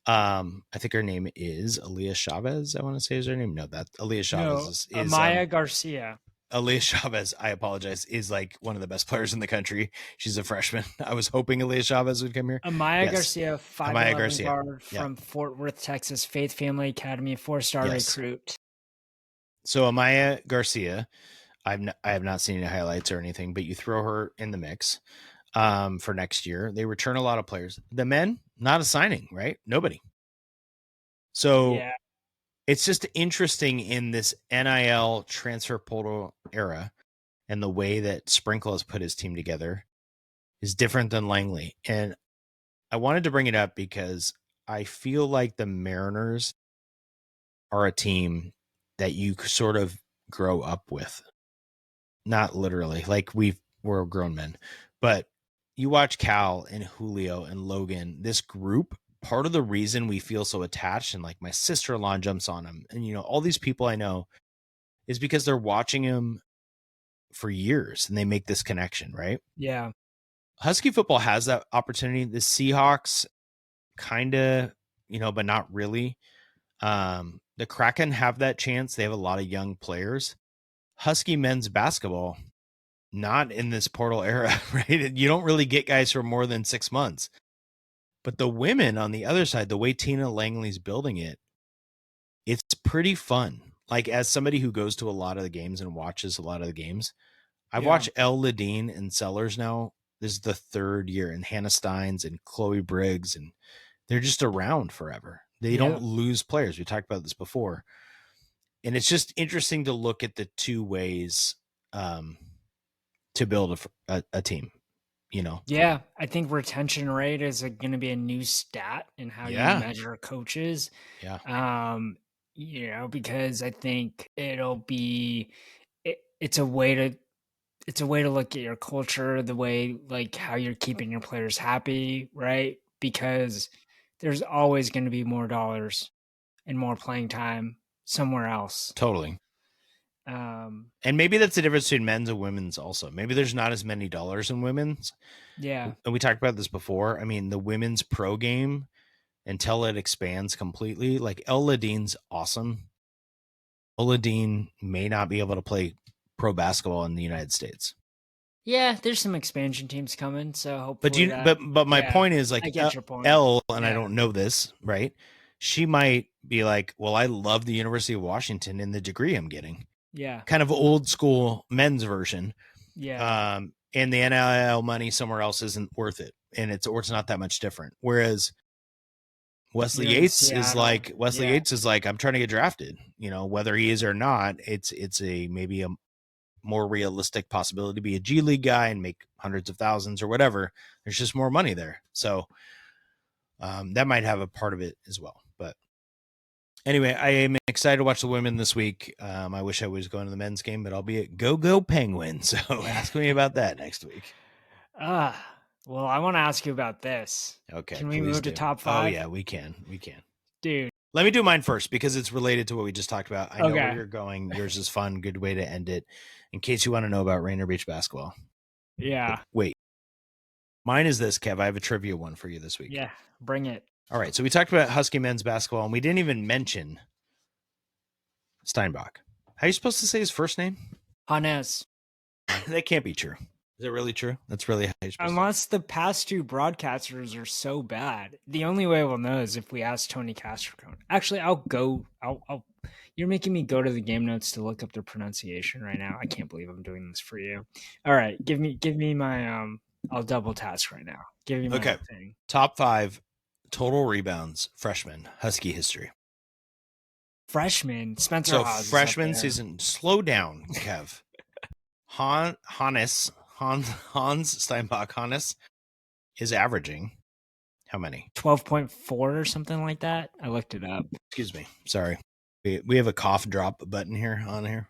I think her name is Aaliyah Chavez. I want to say is her name. No, that Aaliyah Chavez is Amaya Garcia. Aaliyah Chavez, I apologize, is like one of the best players in the country. She's a freshman. I was hoping Aaliyah Chavez would come here. Garcia, 5'11" guard from Fort Worth, Texas, Faith Family Academy, 4-star recruit. So Amaya Garcia, I have not seen any highlights or anything, but you throw her in the mix for next year. They return a lot of players. The men, not a signing, right? Nobody. So it's just interesting in this NIL transfer portal era and the way that Sprinkle has put his team together. is different than Langley. And I wanted to bring it up because I feel like the Mariners are a team that you sort of grow up with. Not literally, like we're grown men, but you watch Cal and Julio and Logan, this group, part of the reason we feel so attached, and like my sister-in-law jumps on him, and you know, all these people I know, is because they're watching him for years and they make this connection, right? Yeah. Husky football has that opportunity. The Seahawks kind of, you know, but not really. The Kraken have that chance. They have a lot of young players. Husky men's basketball, not in this portal era, right? You don't really get guys for more than 6 months. But the women on the other side, the way Tina Langley's building it, it's pretty fun. Like, as somebody who goes to a lot of the games and watches a lot of the games, I've watched Elle Ladine and Sellers now. This is the 3rd year, and Hannah Steins and Chloe Briggs, and they're just around forever. They don't lose players. We talked about this before. And it's just interesting to look at the two ways to build a team, you know? Yeah, I think retention rate is going to be a new stat in how you measure coaches. Yeah. You know, because I think it'll be, it's a way to look at your culture, the way, like, how you're keeping your players happy, right? Because there's always going to be more dollars and more playing time somewhere else. Totally. And maybe that's the difference between men's and women's also. Maybe there's not as many dollars in women's. Yeah. And we talked about this before. I mean, the women's pro game, until it expands completely, like Elle Ladine's awesome. Elle Ladine may not be able to play pro basketball in the United States. Yeah, there's some expansion teams coming, so hopefully. But my point is, like, I get your point. Elle, and I don't know this, right? She might be like, well, I love the University of Washington in the degree I'm getting. Yeah. Kind of old school men's version. Yeah. And the NIL money somewhere else isn't worth it, and it's not that much different. Whereas Wesley Yates is like, I'm trying to get drafted. You know, whether he is or not, it's maybe a more realistic possibility to be a G League guy and make hundreds of thousands or whatever. There's just more money there, so that might have a part of it as well. But anyway, I am excited to watch the women this week. I wish I was going to the men's game, but I'll be at Go Penguins. So ask me about that next week. Well, I want to ask you about this. Okay. Can we move to top 5? Oh, yeah, we can. Dude. Let me do mine first because it's related to what we just talked about. I know where you're going. Yours is fun. Good way to end it. In case you want to know about Rainier Beach basketball. Yeah. Wait. Mine is this, Kev. I have a trivia one for you this week. Yeah, bring it. All right. So we talked about Husky men's basketball, and we didn't even mention Steinbach. How are you supposed to say his first name? Hannes. That can't be true. Is it really true? That's really how you're supposed Unless the past 2 broadcasters are so bad. The only way we'll know is if we ask Tony Castricone. Actually, I'll you're making me go to the game notes to look up their pronunciation right now. I can't believe I'm doing this for you. All right, give me my I'll double task right now. Give me my thing. Top 5 total rebounds freshman Husky history. Freshman Spencer So Haas freshman season. Slow down, Kev. Hans Steinbach Hannes is averaging how many? 12.4 or something like that. I looked it up. Excuse me. Sorry. We have a cough drop button here on here.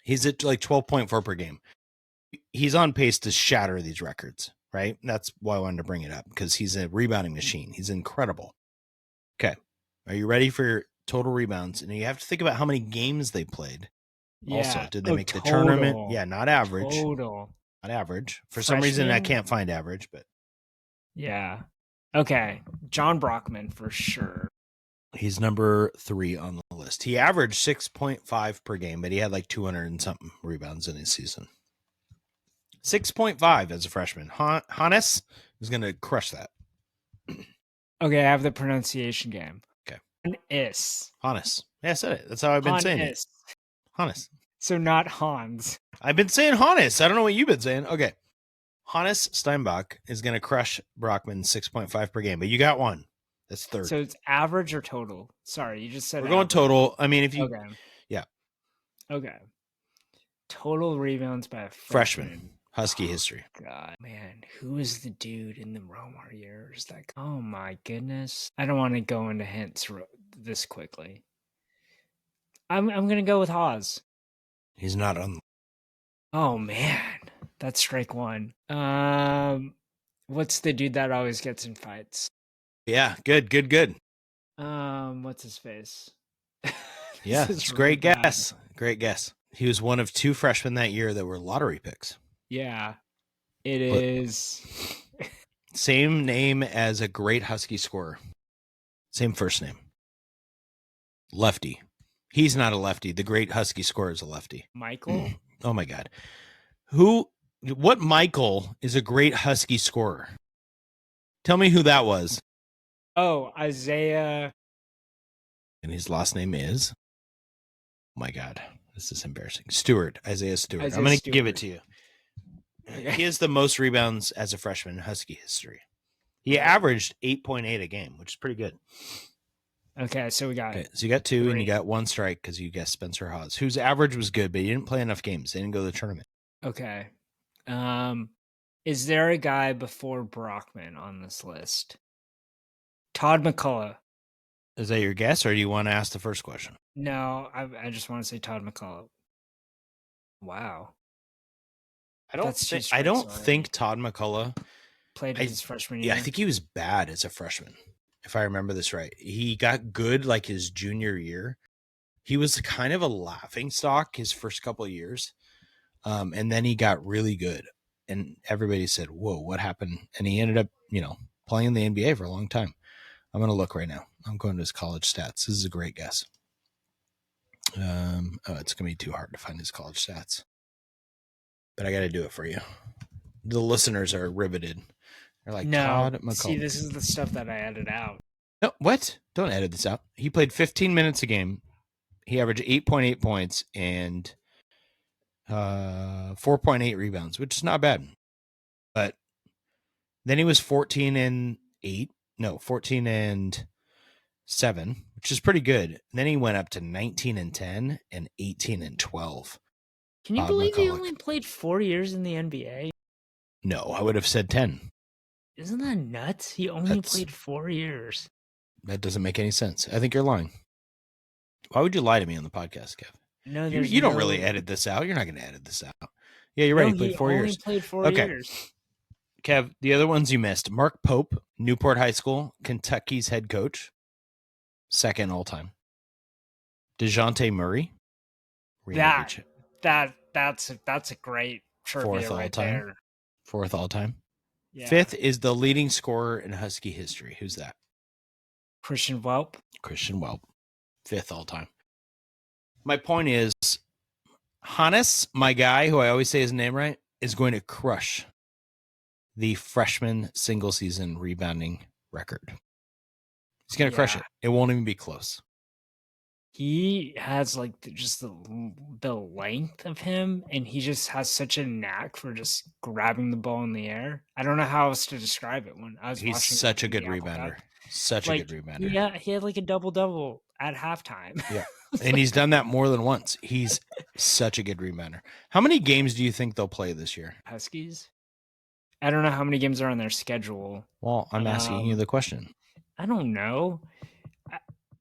He's at like 12.4 per game. He's on pace to shatter these records, right? That's why I wanted to bring it up, because he's a rebounding machine. He's incredible. Okay. Are you ready for your total rebounds? And you have to think about how many games they played. Yeah. Also, did they make the tournament? Yeah, not average. Total. Not average. For some reason, I can't find average, but. Yeah. Okay. John Brockman for sure. He's number 3 on the list. He averaged 6.5 per game, but he had like 200 and something rebounds in his season. 6.5 as a freshman. Hannes is going to crush that. Okay, I have the pronunciation game. Okay. Hannes. Yeah, I said it. That's how I've been saying it. Hannes. So not Hans. I've been saying Hannes. I don't know what you've been saying. Okay. Hannes Steinbach is going to crush Brockman 6.5 per game, but you got one. That's third. So it's average or total? Sorry, you just said we're going total. I mean, if you... Okay. Yeah. Okay. Total rebounds by a freshman. Husky history. God, man, who is the dude in the Romar years? Oh my goodness! I don't want to go into hints this quickly. I'm gonna go with Haas. He's not on. Oh man, that's strike one. What's the dude that always gets in fights? Yeah, good. What's his face? Yeah, it's really great guess. Great guess. He was one of 2 freshmen that year that were lottery picks. Yeah, it is. Same name as a great Husky scorer. Same first name. Lefty. He's not a lefty. The great Husky scorer is a lefty. Michael? Oh my God. What Michael is a great Husky scorer? Tell me who that was. Oh, Isaiah. And his last name is? Oh my God. This is embarrassing. Stewart. Isaiah Stewart. I'm going to give it to you. He has the most rebounds as a freshman in Husky history. He averaged 8.8 a game, which is pretty good. Okay, so we got so you got 2 and you got 1 strike because you guessed Spencer Hawes, whose average was good, but he didn't play enough games. They didn't go to the tournament. Okay. Is there a guy before Brockman on this list? Todd McCullough. Is that your guess, or do you want to ask the first question? No, I just want to say Todd McCullough. Wow. I don't think Todd McCullough played his freshman year. Yeah, I think he was bad as a freshman, if I remember this right. He got good like his junior year. He was kind of a laughing stock his first couple of years. And then he got really good. And everybody said, whoa, what happened? And he ended up, playing in the NBA for a long time. I'm going to look right now. I'm going to his college stats. This is a great guess. It's going to be too hard to find his college stats. But I got to do it for you. The listeners are riveted. They're like, Todd McCullough. See, this is the stuff that I edited out. No, what? Don't edit this out. He played 15 minutes a game. He averaged 8.8 points and 4.8 rebounds, which is not bad. But then he was 14 and 7, which is pretty good. And then he went up to 19 and 10 and 18 and 12. Can you believe he only played 4 years in the NBA? No, I would have said 10. Isn't that nuts? He only played 4 years. That doesn't make any sense. I think you're lying. Why would you lie to me on the podcast, Kev? No, you don't really edit this out. You're not going to edit this out. Yeah, you're right. He played 4 years. He played 4 years. Kev, the other ones you missed. Mark Pope, Newport High School, Kentucky's head coach. 2nd all time. DeJounte Murray. That's a great trivia 4th all time. There. 4th all time. Yeah. 5th is the leading scorer in Husky history. Who's that? Christian Welp. 5th all time. My point is, Hannes, my guy, who I always say his name right, is going to crush the freshman single season rebounding record. He's going to crush it. It won't even be close. He has just the length of him, and he just has such a knack for just grabbing the ball in the air. I don't know how else to describe it. When I was He's such a good rebounder. Such a good rebounder. Yeah, he had a double-double at halftime. Yeah. And he's done that more than once. He's such a good rebounder. How many games do you think they'll play this year? Huskies? I don't know how many games are on their schedule. Well, I'm asking you the question. I don't know.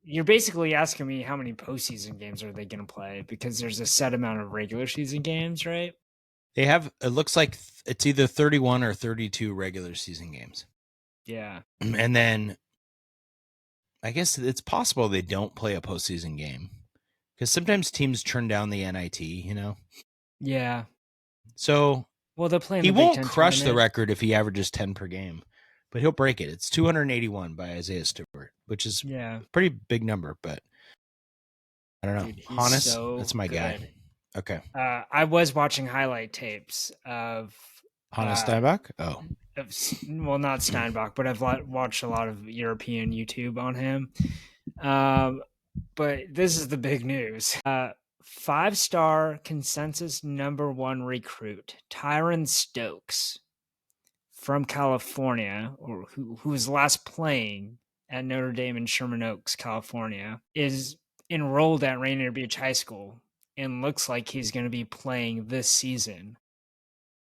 You're basically asking me how many postseason games are they going to play, because there's a set amount of regular season games, right? They have, it looks like it's either 31 or 32 regular season games. Yeah. And then I guess it's possible they don't play a postseason game, because sometimes teams turn down the NIT, Yeah. So they're playing. He won't crush the record if he averages 10 per game, but he'll break it. It's 281 by Isaiah Stewart, which is a pretty big number, but I don't know. Dude, Hannes, that's my guy. Okay. I was watching highlight tapes of Hannes Steinbach? Oh. Well, not Steinbach, but I've watched a lot of European YouTube on him. But this is the big news. 5-star consensus #1 recruit, Tyron Stokes from California, or who was last playing at Notre Dame in Sherman Oaks, California, is enrolled at Rainier Beach High School and looks like he's going to be playing this season.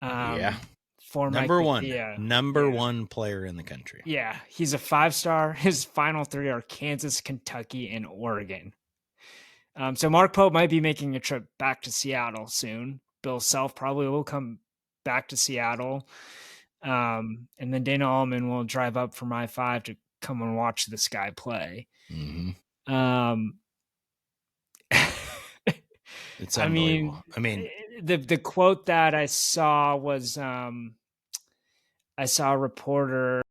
Yeah. For Number Mike one. Bethea. Number one player in the country. Yeah. He's a 5-star. His final 3 are Kansas, Kentucky, and Oregon. So Mark Pope might be making a trip back to Seattle soon. Bill Self probably will come back to Seattle. And then Dana Allman will drive up from I-5 to come and watch this guy play. Mm-hmm. It's unbelievable. I mean, the quote that I saw was, I saw a reporter.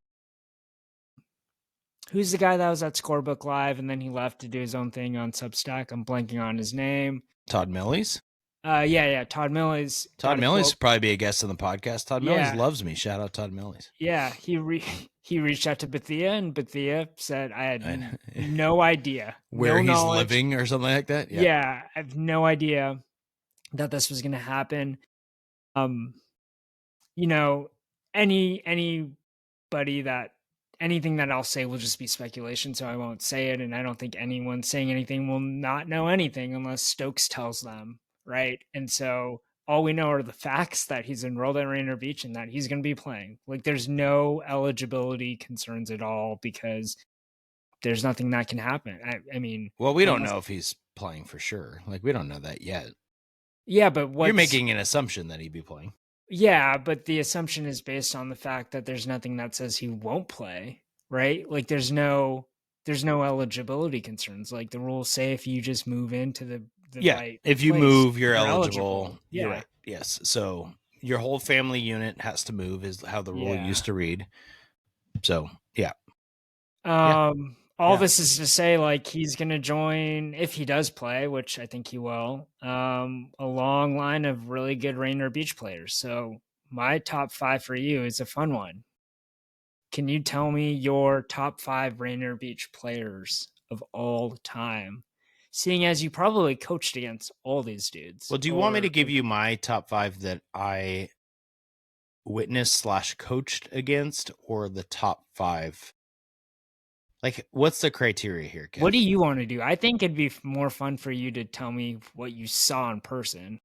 Who's the guy that was at Scorebook Live and then he left to do his own thing on Substack? I'm blanking on his name. Todd Millies? Yeah. Todd Millies. Todd Millies should probably be a guest on the podcast. Todd Millies loves me. Shout out Todd Millies. Yeah, he reached out to Bethea, and Bethea said, "I had no idea where he's living or something like that." Yeah, I have no idea that this was going to happen. Anything that I'll say will just be speculation, so I won't say it, and I don't think anyone saying anything will not know anything unless Stokes tells them, right? And so all we know are the facts that he's enrolled at Rainier Beach and that he's going to be playing. Like, there's no eligibility concerns at all because there's nothing that can happen. I mean, well, we don't know if he's playing for sure. Like, we don't know that yet. Yeah, but you're making an assumption that he'd be playing. Yeah, but the assumption is based on the fact that there's nothing that says he won't play, right? Like, there's no eligibility concerns. Like, the rules say if you just move into the right if you place, move, you're eligible. Yeah. You're right. Yes. So your whole family unit has to move is how the rule used to read. So, yeah. All this is to say, like, he's going to join, if he does play, which I think he will, a long line of really good Rainier Beach players. So my top 5 for you is a fun one. Can you tell me your top 5 Rainier Beach players of all time? Seeing as you probably coached against all these dudes. Well, do you want me to give you my top 5 that I witnessed / coached against, or the top 5? Like, what's the criteria here, Kev? What do you want to do? I think it'd be more fun for you to tell me what you saw in person.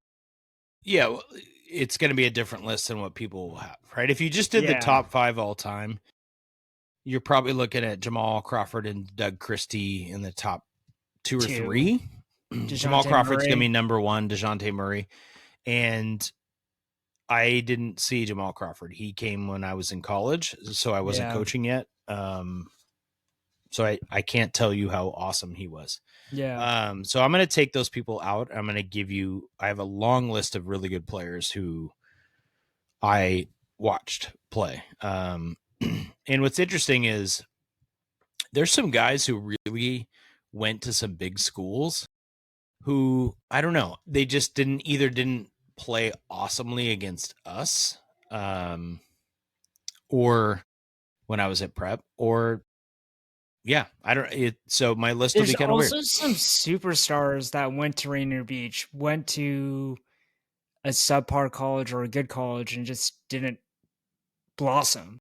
Yeah, well, it's going to be a different list than what people will have, right? If you just did the top 5 all time, you're probably looking at Jamal Crawford and Doug Christie in the top 2 or 3. Jamal Crawford's going to be number 1, DeJounte Murray. And I didn't see Jamal Crawford. He came when I was in college, so I wasn't coaching yet. So I can't tell you how awesome he was. Yeah. So I'm going to take those people out. I'm going to give you, I have a long list of really good players who I watched play. And what's interesting is there's some guys who really went to some big schools who, I don't know, they just didn't play awesomely against us. Or when I was at prep, or so my list will be kind of weird. There's also some superstars that went to Rainier Beach, went to a subpar college or a good college and just didn't blossom.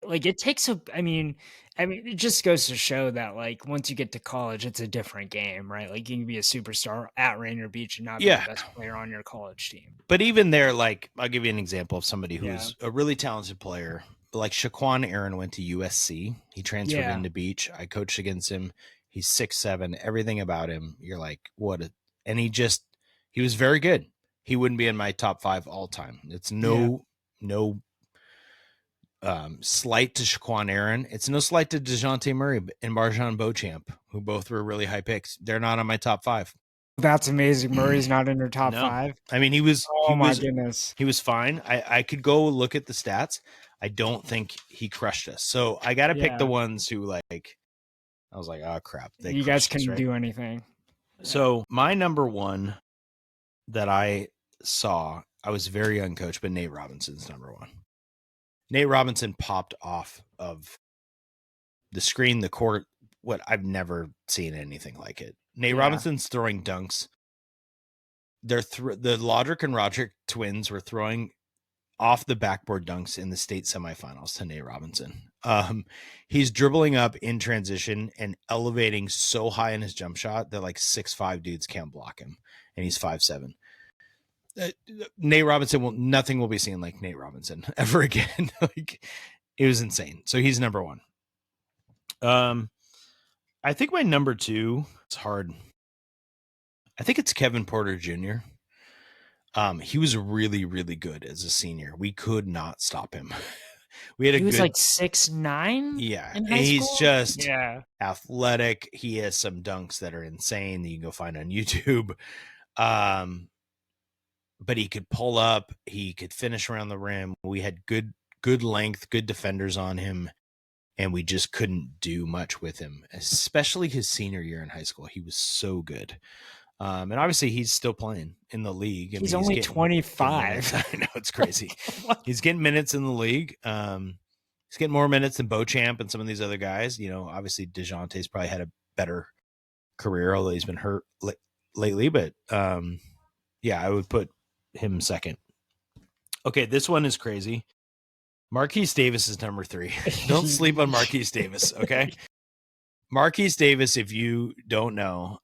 Like, it takes I mean, it just goes to show that, like, once you get to college, it's a different game, right? Like, you can be a superstar at Rainier Beach and not be the best player on your college team. But even there, like, I'll give you an example of somebody who's a really talented player. Like, Shaquan Aaron went to USC. He transferred into Beach. I coached against him. He's 6'7". Everything about him, you're like, and he was very good. He wouldn't be in my top 5 all time. It's no slight to Shaquan Aaron. It's no slight to DeJounte Murray and Marjan Beauchamp, who both were really high picks. They're not on my top 5. That's amazing. Murray's not in your top 5. I mean, he was. My goodness, he was fine. I could go look at the stats. I don't think he crushed us. So I got to pick the ones who, like, I was like, oh crap, you guys couldn't do anything. So my number 1 that I saw, I was very young coach, but Nate Robinson's number 1. Nate Robinson popped off of the screen, the court. What I've never seen anything like it. Nate Robinson's throwing dunks. The Lodrick and Roderick twins were throwing off the backboard dunks in the state semifinals to Nate Robinson. He's dribbling up in transition and elevating so high in his jump shot that like 6'5" dudes can't block him, and he's 5'7". Nate Robinson nothing will be seen like Nate Robinson ever again. Like, it was insane. So he's number one. I think my number two, it's hard. I think it's Kevin Porter Jr. He was really, really good as a senior. We could not stop him. He was like 6'9". Yeah, in high school? He's just athletic. He has some dunks that are insane that you can go find on YouTube. But he could pull up. He could finish around the rim. We had good length, good defenders on him, and we just couldn't do much with him, especially his senior year in high school. He was so good. And obviously he's still playing in the league. He's only 25. I know, it's crazy. He's getting minutes in the league. He's getting more minutes than Beauchamp and some of these other guys. You know, obviously DeJounte's probably had a better career, although he's been hurt lately. But yeah, I would put him second. Okay, this one is crazy. Marquise Davis is number 3. Don't sleep on Marquise Davis, okay? Marquise Davis, if you don't know,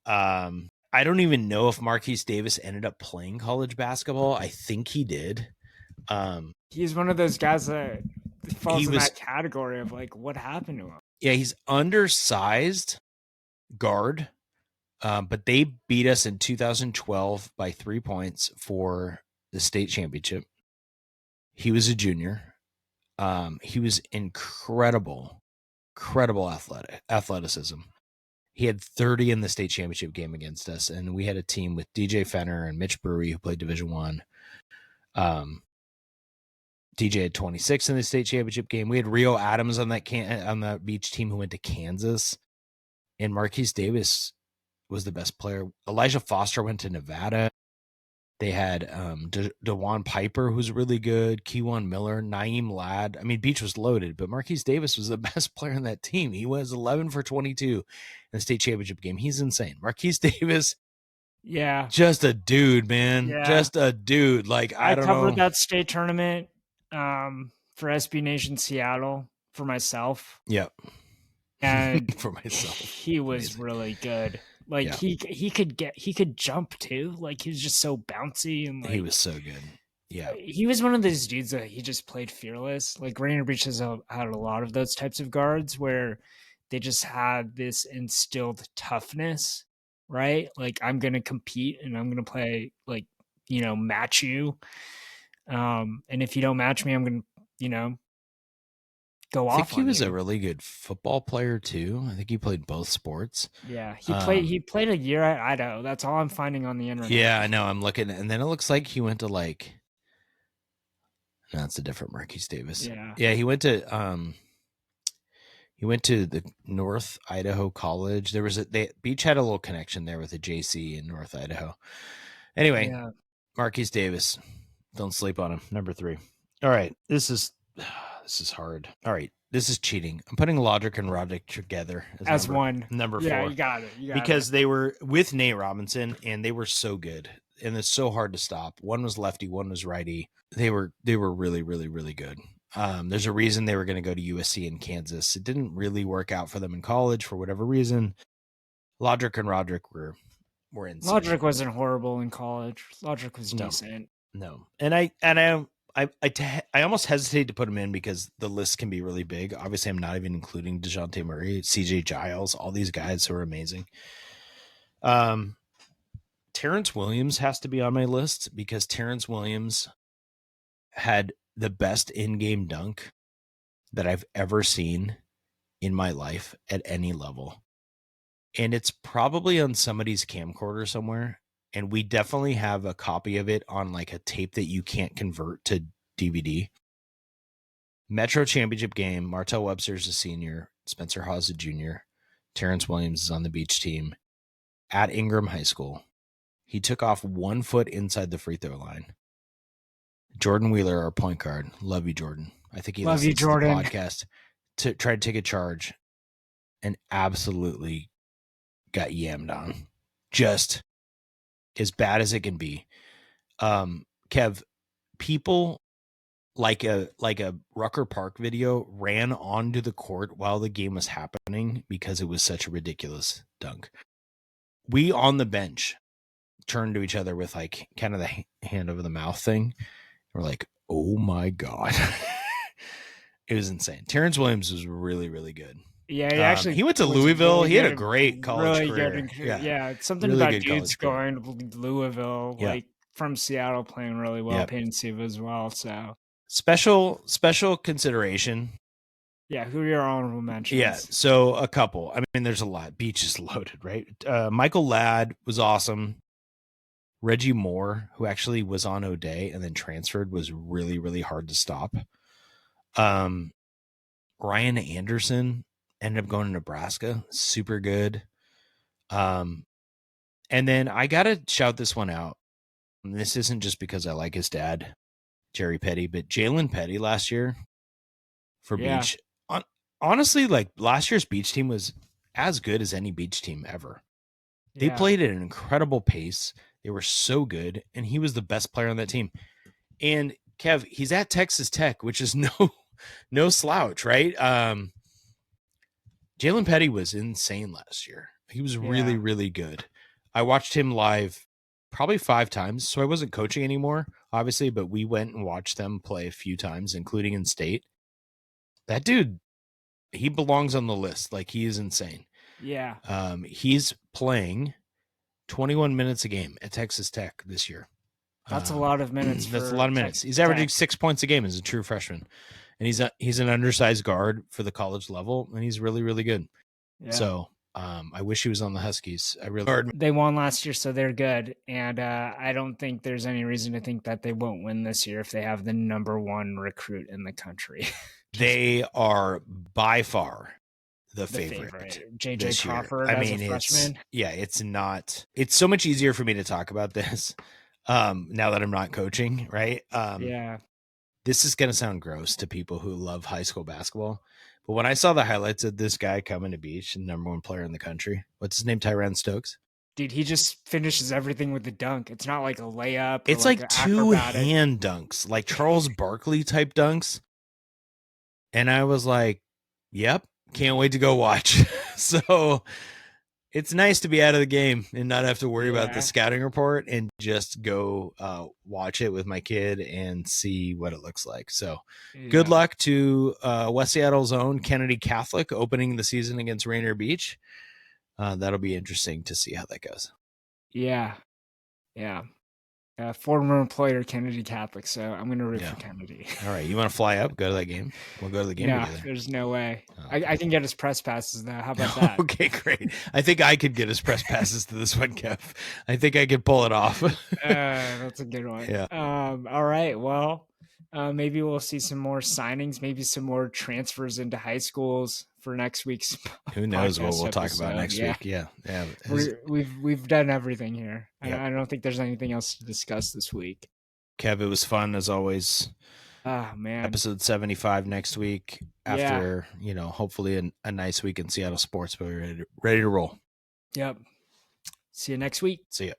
I don't even know if Marquise Davis ended up playing college basketball. I think he did. He's one of those guys that falls in that category of like, what happened to him? Yeah, he's undersized guard, but they beat us in 2012 by 3 points for the state championship. He was a junior. He was incredible athleticism. He had 30 in the state championship game against us, and we had a team with DJ Fenner and Mitch Brewery, who played Division I. DJ had 26 in the state championship game. We had Rio Adams on that beach team who went to Kansas, and Marquise Davis was the best player. Elijah Foster went to Nevada. They had DeJuan Piper, who's really good, Keywan Miller, Naeem Ladd. I mean, Beach was loaded, but Marquise Davis was the best player on that team. He was 11 for 22 in the state championship game. He's insane. Marquise Davis, just a dude, man. Yeah. Just a dude. Like, I don't know. I covered that state tournament for SB Nation Seattle for myself. Yep. And for myself, he was really good. Like he could jump too. Like he was just so bouncy and like, he was so good. Yeah, he was one of those dudes that he just played fearless. Like Rainier Beach has had a lot of those types of guards where they just had this instilled toughness, right? Like I'm gonna compete and I'm gonna play like match you. And if you don't match me, I'm gonna go off. I think he was a really good football player too. I think he played both sports. Yeah, he played a year at Idaho. That's all I'm finding on the internet. Yeah, I know. I'm looking, and then it looks like he went to like. No, that's a different Marquise Davis. Yeah, he went to the North Idaho College. There was Beach had a little connection there with a JC in North Idaho. Anyway, Marquise Davis, don't sleep on him. Number 3. All right, this is hard. All right, this is cheating. I'm putting Lodrick and Roddick together as number 4. Yeah, you got it. Because they were with Nate Robinson, and they were so good, and it's so hard to stop. One was lefty, one was righty. They were really, really, really good. There's a reason they were going to go to USC in Kansas. It didn't really work out for them in college for whatever reason. Lodrick and Roddick were insane. Lodrick wasn't horrible in college. Lodrick was decent. No, and I almost hesitate to put him in because the list can be really big. Obviously, I'm not even including DeJounte Murray, CJ Giles, all these guys who are amazing. Terrence Williams has to be on my list because Terrence Williams had the best in-game dunk that I've ever seen in my life at any level. And it's probably on somebody's camcorder somewhere. And we definitely have a copy of it on like a tape that you can't convert to DVD. Metro Championship game. Martell Webster's a senior. Spencer Hawes a junior. Terrence Williams is on the beach team at Ingram High School. He took off 1 foot inside the free throw line. Jordan Wheeler, our point guard. Love you, Jordan. I think he listens to the podcast to try to take a charge and absolutely got yammed on. Just as bad as it can be. Kev, people like a Rucker Park video ran onto the court while the game was happening because it was such a ridiculous dunk. We on the bench turned to each other with like kind of the hand over the mouth thing. We're like, oh my God. It was insane. Terrence Williams was really, really good. Yeah, he went to Louisville. He had a great college career. Yeah, something really about good dudes going to Louisville, yeah. like from Seattle, playing really well. Payne Siva as well. So special consideration. Yeah, who are your honorable mentions? Yeah, so a couple. I mean, there's a lot. Beach is loaded, right? Michael Ladd was awesome. Reggie Moore, who actually was on O'Day and then transferred, was really, really hard to stop. Ryan Anderson ended up going to Nebraska. Super good. And then I got to shout this one out. And this isn't just because I like his dad, Jerry Petty, but Jalen Petty last year for Beach. Honestly, like last year's Beach team was as good as any Beach team ever. They played at an incredible pace. They were so good, and he was the best player on that team. And Kev, he's at Texas Tech, which is no slouch, right? Jalen Petty was insane last year. He was really, really good. I watched him live probably 5 times. So I wasn't coaching anymore, obviously, but we went and watched them play a few times, including in state. That dude, he belongs on the list. Like, he is insane. Yeah. He's playing 21 minutes a game at Texas Tech this year. That's a lot of minutes. That's a lot of minutes. He's averaging 6 points a game as a true freshman. And he's an undersized guard for the college level, and he's really, really good. Yeah. So I wish he was on the Huskies. They won last year, so they're good. And I don't think there's any reason to think that they won't win this year if they have the number 1 recruit in the country. They are by far the favorite. JJ Crawford as a freshman. It's so much easier for me to talk about this now that I'm not coaching, right? This is going to sound gross to people who love high school basketball. But when I saw the highlights of this guy coming to Beach, the number 1 player in the country, what's his name? Tyron Stokes. Dude, he just finishes everything with the dunk. It's not like a layup. It's like 2 hand dunks, like Charles Barkley type dunks. And I was like, yep, can't wait to go watch. So it's nice to be out of the game and not have to worry about the scouting report and just go watch it with my kid and see what it looks like. So good luck to West Seattle's own Kennedy Catholic opening the season against Rainier Beach. That'll be interesting to see how that goes. Yeah. Former employer Kennedy Catholic, so I'm going to root for Kennedy. All right, you want to fly up, go to that game? We'll go to the game together. There's no way. I can get us press passes now. How about that? Okay, great. I think I could get us press passes to this one, Kev. I think I could pull it off. That's a good one. Yeah. All right. Well, maybe we'll see some more signings, maybe some more transfers into high schools for next week's. Who knows what we'll talk about next week? Yeah. We've done everything here. I don't think there's anything else to discuss this week. Kev, it was fun as always. Oh man, episode 75 next week after hopefully a nice week in Seattle sports, but we're ready to roll. Yep. See you next week. See ya.